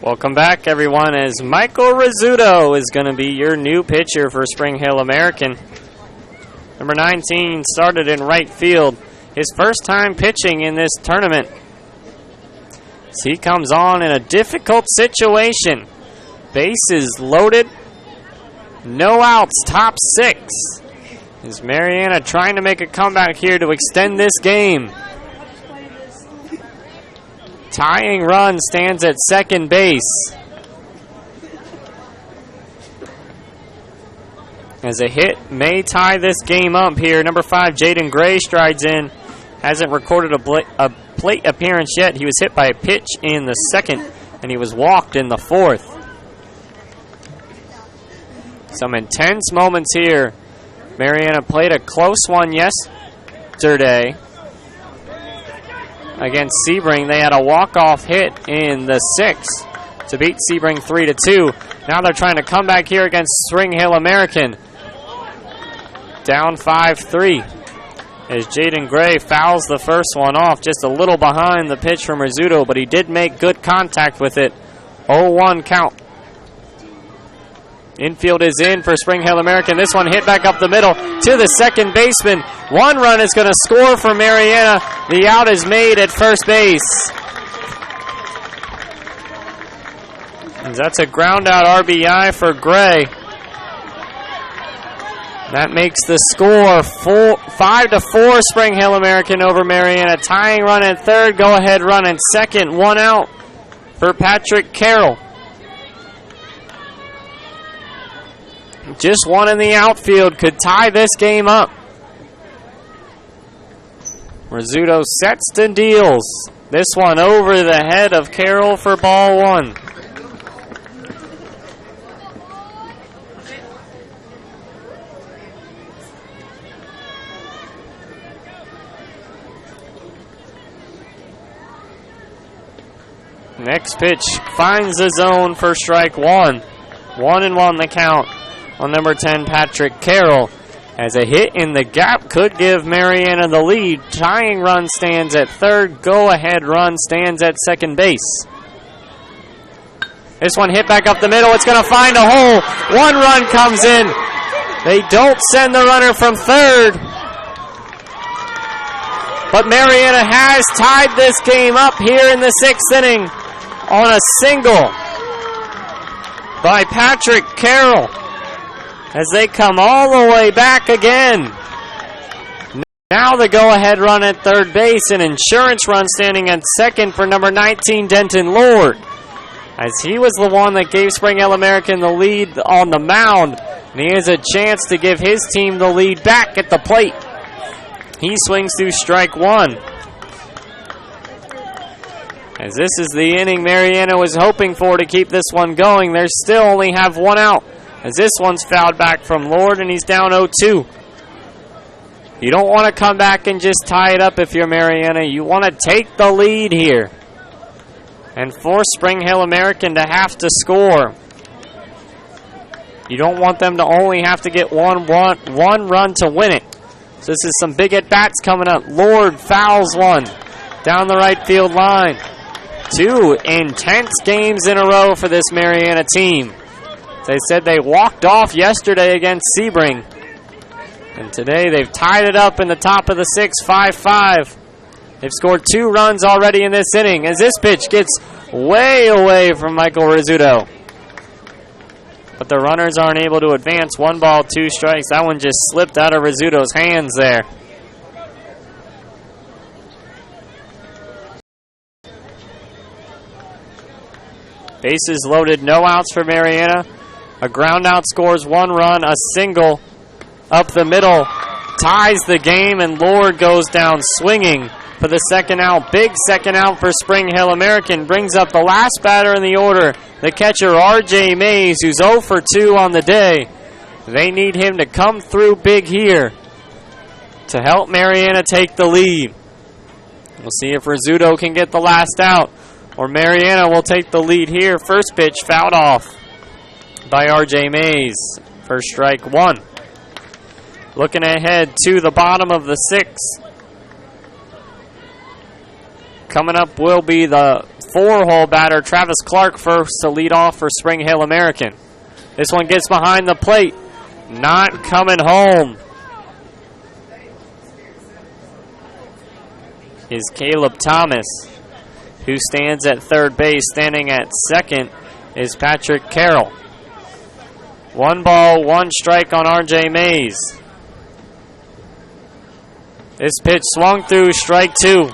Welcome back, everyone, as Michael Rizzuto is going to be your new pitcher for Spring Hill American. Number 19 started in right field. His first time pitching in this tournament. As he comes on in a difficult situation. Bases loaded. No outs, top 6. Is Marianna trying to make a comeback here to extend this game? Tying run stands at second base. As a hit may tie this game up here. Number 5, Jaden Gray strides in. Hasn't recorded a plate appearance yet. He was hit by a pitch in the second, and he was walked in the fourth. Some intense moments here. Marianna played a close one yesterday against Sebring. They had a walk-off hit in the 6th to beat Sebring 3-2. Now they're trying to come back here against Spring Hill American. Down 5-3 as Jaden Gray fouls the first one off, just a little behind the pitch from Rizzuto, but he did make good contact with it. 0-1 count. Infield is in for Spring Hill American. This one hit back up the middle to the second baseman. One run is going to score for Marianna. The out is made at first base. And that's a ground out RBI for Gray. That makes the score 5-4 Spring Hill American over Marianna. Tying run at third, go ahead run at second. One out for Patrick Carroll. Just one in the outfield could tie this game up. Rizzuto sets and deals. This one over the head of Carroll for ball one. Next pitch finds the zone for strike one. 1-1 the count on number 10, Patrick Carroll. As a hit in the gap could give Marianna the lead. Tying run stands at third. Go-ahead run stands at second base. This one hit back up the middle. It's going to find a hole. One run comes in. They don't send the runner from third. But Marianna has tied this game up here in the 6th inning on a single by Patrick Carroll, as they come all the way back again. Now the go-ahead run at third base, an insurance run standing at second for number 19, Denton Lord, as he was the one that gave Spring Hill American the lead on the mound, and he has a chance to give his team the lead back at the plate. He swings through strike one. As this is the inning Marianna was hoping for to keep this one going. They still only have one out, as this one's fouled back from Lord, and he's down 0-2. You don't want to come back and just tie it up if you're Marianna. You want to take the lead here and force Spring Hill American to have to score. You don't want them to only have to get one run to win it. So this is some big at-bats coming up. Lord fouls one down the right field line. 2 intense games in a row for this Marianna team. They said they walked off yesterday against Sebring. And today they've tied it up in the top of the 6th, 5-5. They've scored 2 runs already in this inning as this pitch gets way away from Michael Rizzuto. But the runners aren't able to advance. 1 ball, 2 strikes. That one just slipped out of Rizzuto's hands there. Bases loaded, no outs for Marianna. A ground out scores 1 run, a single up the middle ties the game, and Lord goes down swinging for the second out. Big second out for Spring Hill American. Brings up the last batter in the order, the catcher R.J. Mays, who's 0 for 2 on the day. They need him to come through big here to help Marianna take the lead. We'll see if Rizzuto can get the last out, or Marianna will take the lead here. First pitch fouled off by R.J. Mays for strike 1. Looking ahead to the bottom of the 6th. Coming up will be the 4-hole batter, Travis Clark, first to lead off for Spring Hill American. This one gets behind the plate. Not coming home is Caleb Thomas, who stands at third base. Standing at second is Patrick Carroll. 1 ball, 1 strike on R.J. Mays. This pitch swung through, strike 2.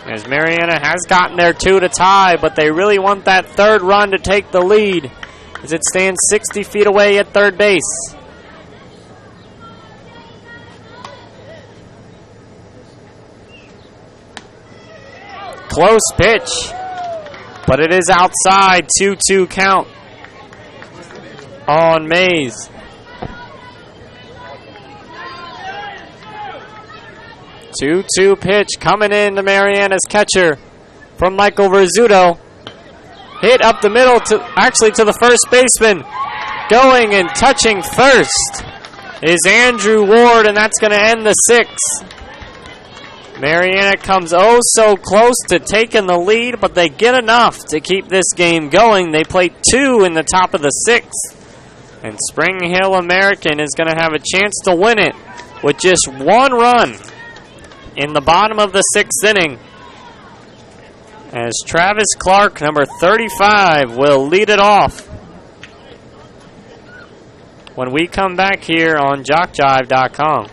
As Marianna has gotten there 2 to tie, but they really want that 3rd run to take the lead as it stands 60 feet away at third base. Close pitch, but it is outside. 2-2 count on Mays. 2-2 pitch coming in to Marianna's catcher from Michael Rizzuto. Hit up the middle to the first baseman. Going and touching first is Andrew Ward, and that's going to end the 6th. Marianna comes oh so close to taking the lead, but they get enough to keep this game going. They play 2 in the top of the 6th. And Spring Hill American is going to have a chance to win it with just 1 run in the bottom of the 6th inning, as Travis Clark, number 35, will lead it off when we come back here on JockJive.com.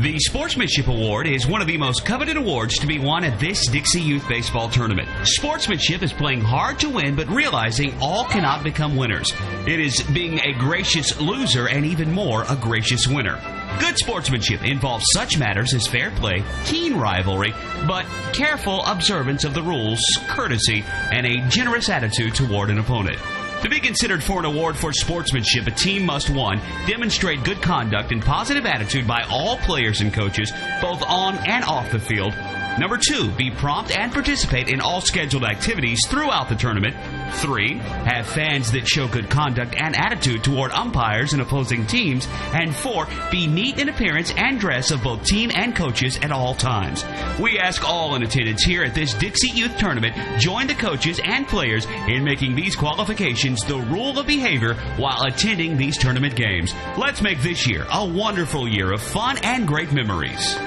The Sportsmanship Award is one of the most coveted awards to be won at this Dixie Youth Baseball Tournament. Sportsmanship is playing hard to win, but realizing all cannot become winners. It is being a gracious loser and even more a gracious winner. Good sportsmanship involves such matters as fair play, keen rivalry, but careful observance of the rules, courtesy, and a generous attitude toward an opponent. To be considered for an award for sportsmanship, a team must, 1, demonstrate good conduct and positive attitude by all players and coaches, both on and off the field. Number 2, be prompt and participate in all scheduled activities throughout the tournament. 3, have fans that show good conduct and attitude toward umpires and opposing teams. And 4, be neat in appearance and dress of both team and coaches at all times. We ask all in attendance here at this Dixie Youth Tournament join the coaches and players in making these qualifications the rule of behavior while attending these tournament games. Let's make this year a wonderful year of fun and great memories.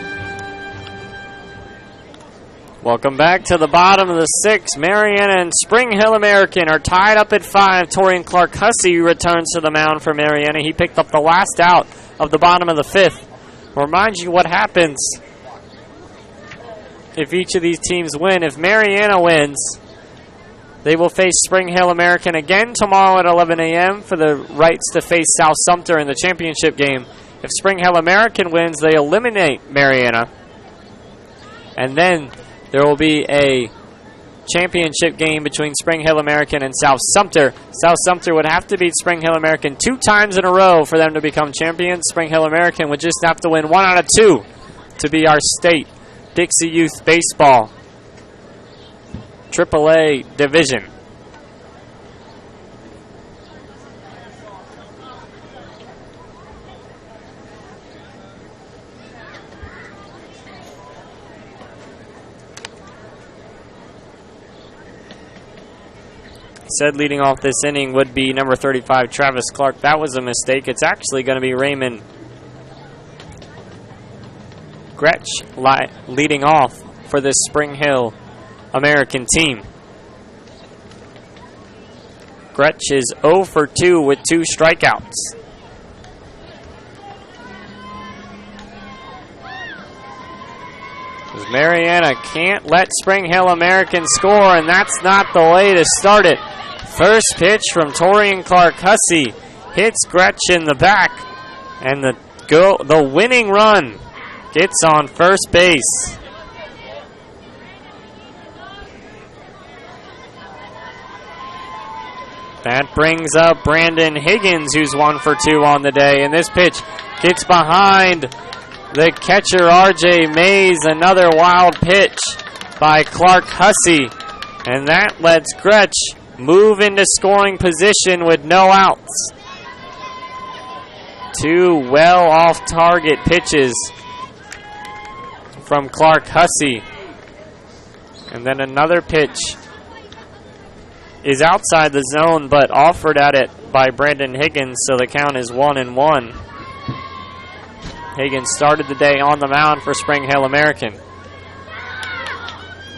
Welcome back to the bottom of the 6th. Marianna and Spring Hill American are tied up at 5. Torian Clark Hussey returns to the mound for Marianna. He picked up the last out of the bottom of the 5th. Remind you what happens if each of these teams win. If Marianna wins, they will face Spring Hill American again tomorrow at 11 a.m. for the rights to face South Sumter in the championship game. If Spring Hill American wins, they eliminate Marianna. And then there will be a championship game between Spring Hill American and South Sumter. South Sumter would have to beat Spring Hill American 2 times in a row for them to become champions. Spring Hill American would just have to win 1 out of 2 to be our state Dixie Youth Baseball AAA division. Said leading off this inning would be number 35, Travis Clark. That was a mistake. It's actually going to be Raymond Gretsch leading off for this Spring Hill American team. Gretsch is 0 for 2 with 2 strikeouts. Marianna can't let Spring Hill American score, and that's not the way to start it. First pitch from Torian Clark-Hussey hits Gretsch in the back, and the winning run gets on first base. That brings up Brandon Higgins, who's 1 for 2 on the day, and this pitch gets behind the catcher, R.J. Mays. Another wild pitch by Clark-Hussey, and that lets Gretsch move into scoring position with no outs. 2 well off-target pitches from Clark-Hussey, and then another pitch is outside the zone but offered at it by Brandon Higgins, so the count is 1-1. Higgins started the day on the mound for Spring Hill American.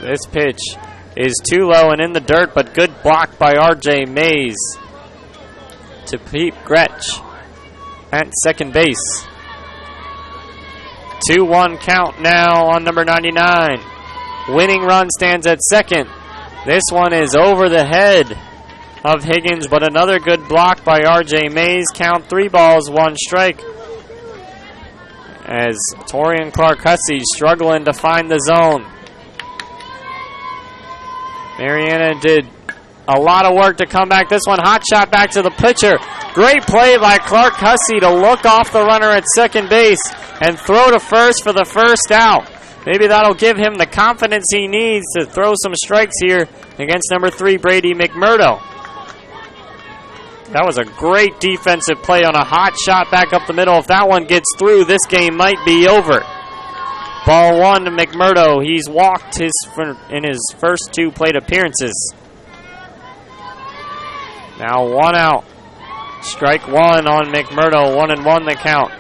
This pitch is too low and in the dirt, but good block by R.J. Mays to keep Gretsch at second base. 2-1 count now on number 99. Winning run stands at second. This one is over the head of Higgins, but another good block by R.J. Mays. Count 3 balls, 1 strike. As Torian Clark-Hussey struggling to find the zone. Marianna did a lot of work to come back. This one, hot shot back to the pitcher. Great play by Clark-Hussey to look off the runner at second base and throw to first for the first out. Maybe that'll give him the confidence he needs to throw some strikes here against number 3, Brady McMurdo. That was a great defensive play on a hot shot back up the middle. If that one gets through, this game might be over. Ball 1 to McMurdo. He's walked in his first 2 plate appearances. Now 1 out. Strike 1 on McMurdo. 1-1 the count.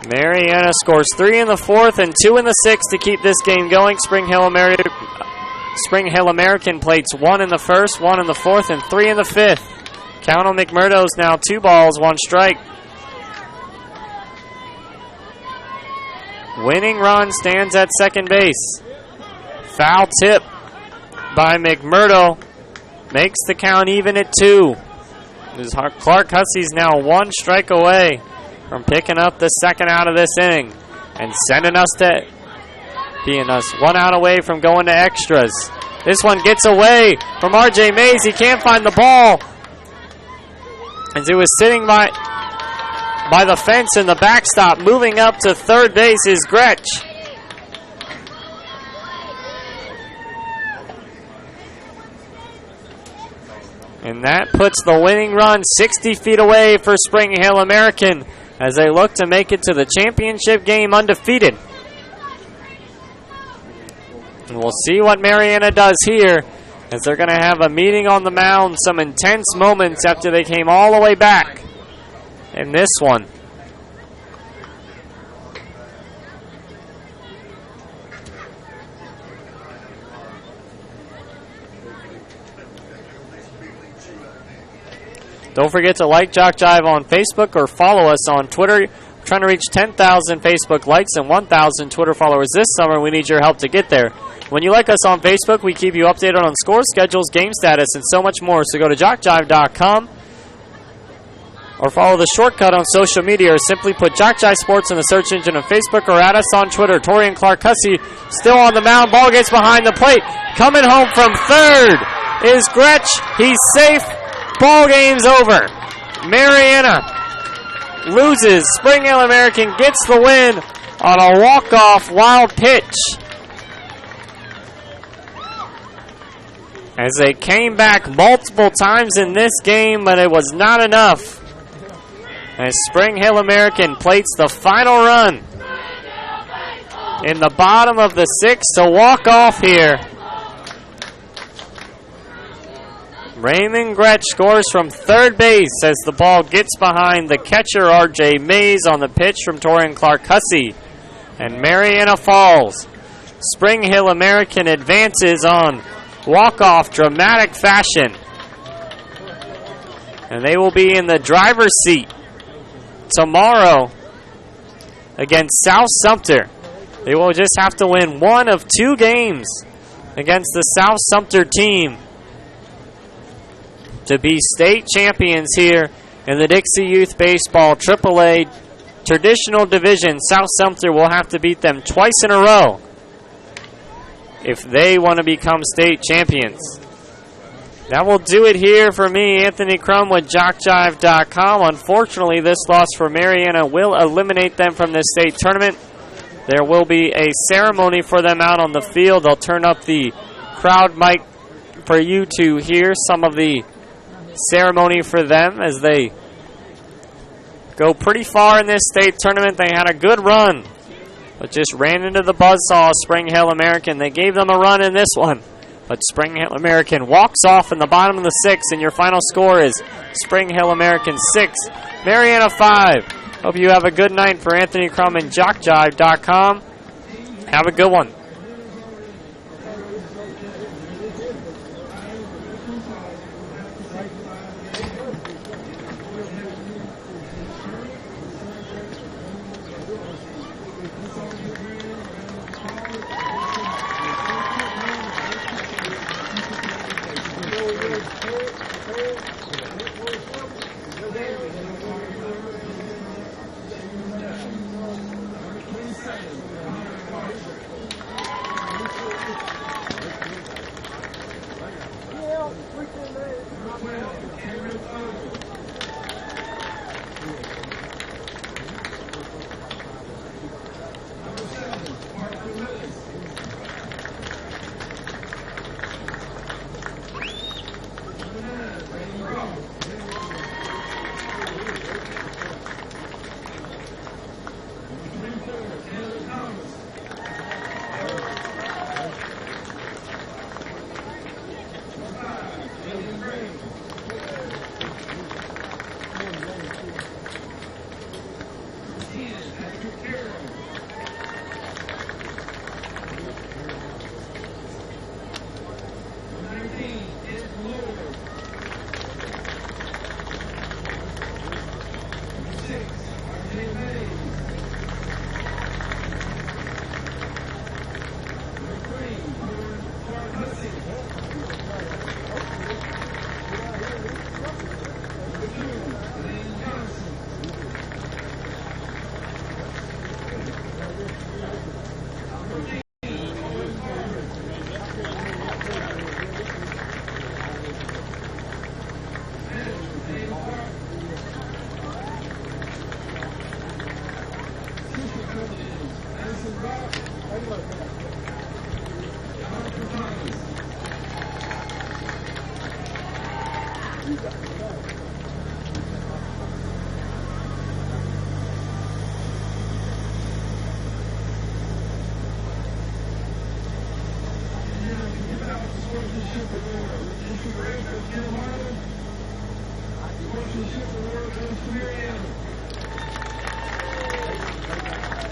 Marianna scores 3 in the 4th and 2 in the 6th to keep this game going. Spring Hill American plates 1 in the 1st, 1 in the 4th, and 3 in the 5th. Count on McMurdo's now 2 balls, 1 strike. Winning run stands at second base. Foul tip by McMurdo makes the count even at 2. Clark-Hussey's now 1 strike away from picking up the second out of this inning and sending us to being us 1 out away from going to extras. This one gets away from R.J. Mays. He can't find the ball as it was sitting by the fence in the backstop. Moving up to third base is Gretsch. And that puts the winning run 60 feet away for Spring Hill American as they look to make it to the championship game undefeated. And we'll see what Marianna does here as they're going to have a meeting on the mound. Some intense moments after they came all the way back in this one. Don't forget to like JockJive on Facebook or follow us on Twitter. We're trying to reach 10,000 Facebook likes and 1,000 Twitter followers this summer. We need your help to get there. When you like us on Facebook, we keep you updated on scores, schedules, game status, and so much more. So go to JockJive.com or follow the shortcut on social media, or simply put JockJive Sports in the search engine on Facebook or at us on Twitter. Torian Clark-Hussey still on the mound. Ball gets behind the plate. Coming home from third is Gretsch. He's safe. Ball game's over. Marianna loses. Spring Hill American gets the win on a walk-off wild pitch. As they came back multiple times in this game, but it was not enough. As Spring Hill American plates the final run in the bottom of the 6th to walk off here. Raymond Gretsch scores from third base as the ball gets behind the catcher, R.J. Mays, on the pitch from Torian Clark-Hussey. And Marianna falls. Spring Hill American advances on walk-off dramatic fashion. And they will be in the driver's seat tomorrow against South Sumter. They will just have to win one of 2 games against the South Sumter team to be state champions here in the Dixie Youth Baseball AAA Traditional Division. South Sumter will have to beat them twice in a row if they want to become state champions. That will do it here for me, Anthony Crum with JockJive.com. Unfortunately, this loss for Marianna will eliminate them from this state tournament. There will be a ceremony for them out on the field. I'll turn up the crowd mic for you to hear some of the ceremony for them as they go pretty far in this state tournament. They had a good run, but just ran into the buzzsaw of Spring Hill American. They gave them a run in this one, but Spring Hill American walks off in the bottom of the 6th, and your final score is Spring Hill American 6, Marianna 5. Hope you have a good night. For Anthony Crum and JockJive.com. Have a good one.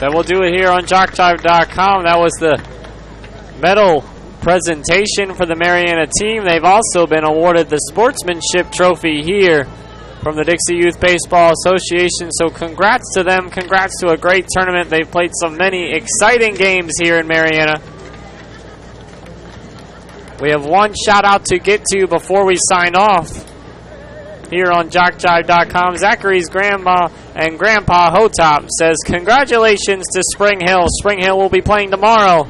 That will do it here on JockJive.com. That was the medal presentation for the Marianna team. They've also been awarded the sportsmanship trophy here from the Dixie Youth Baseball Association. So congrats to them. Congrats to a great tournament. They've played so many exciting games here in Marianna. We have one shout out to get to before we sign off here on JockJive.com. Zachary's grandma and grandpa Hotop says, congratulations to Spring Hill. Spring Hill will be playing tomorrow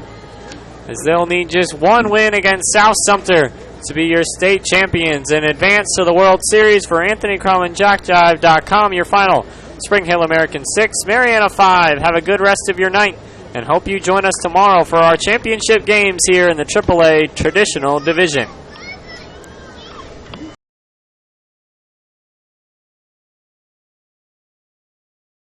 as they'll need just one win against South Sumter to be your state champions and advance to the World Series. For Anthony Crum and JockJive.com, your final, Spring Hill American 6, Marianna 5. Have a good rest of your night, and hope you join us tomorrow for our championship games here in the AAA Traditional Division.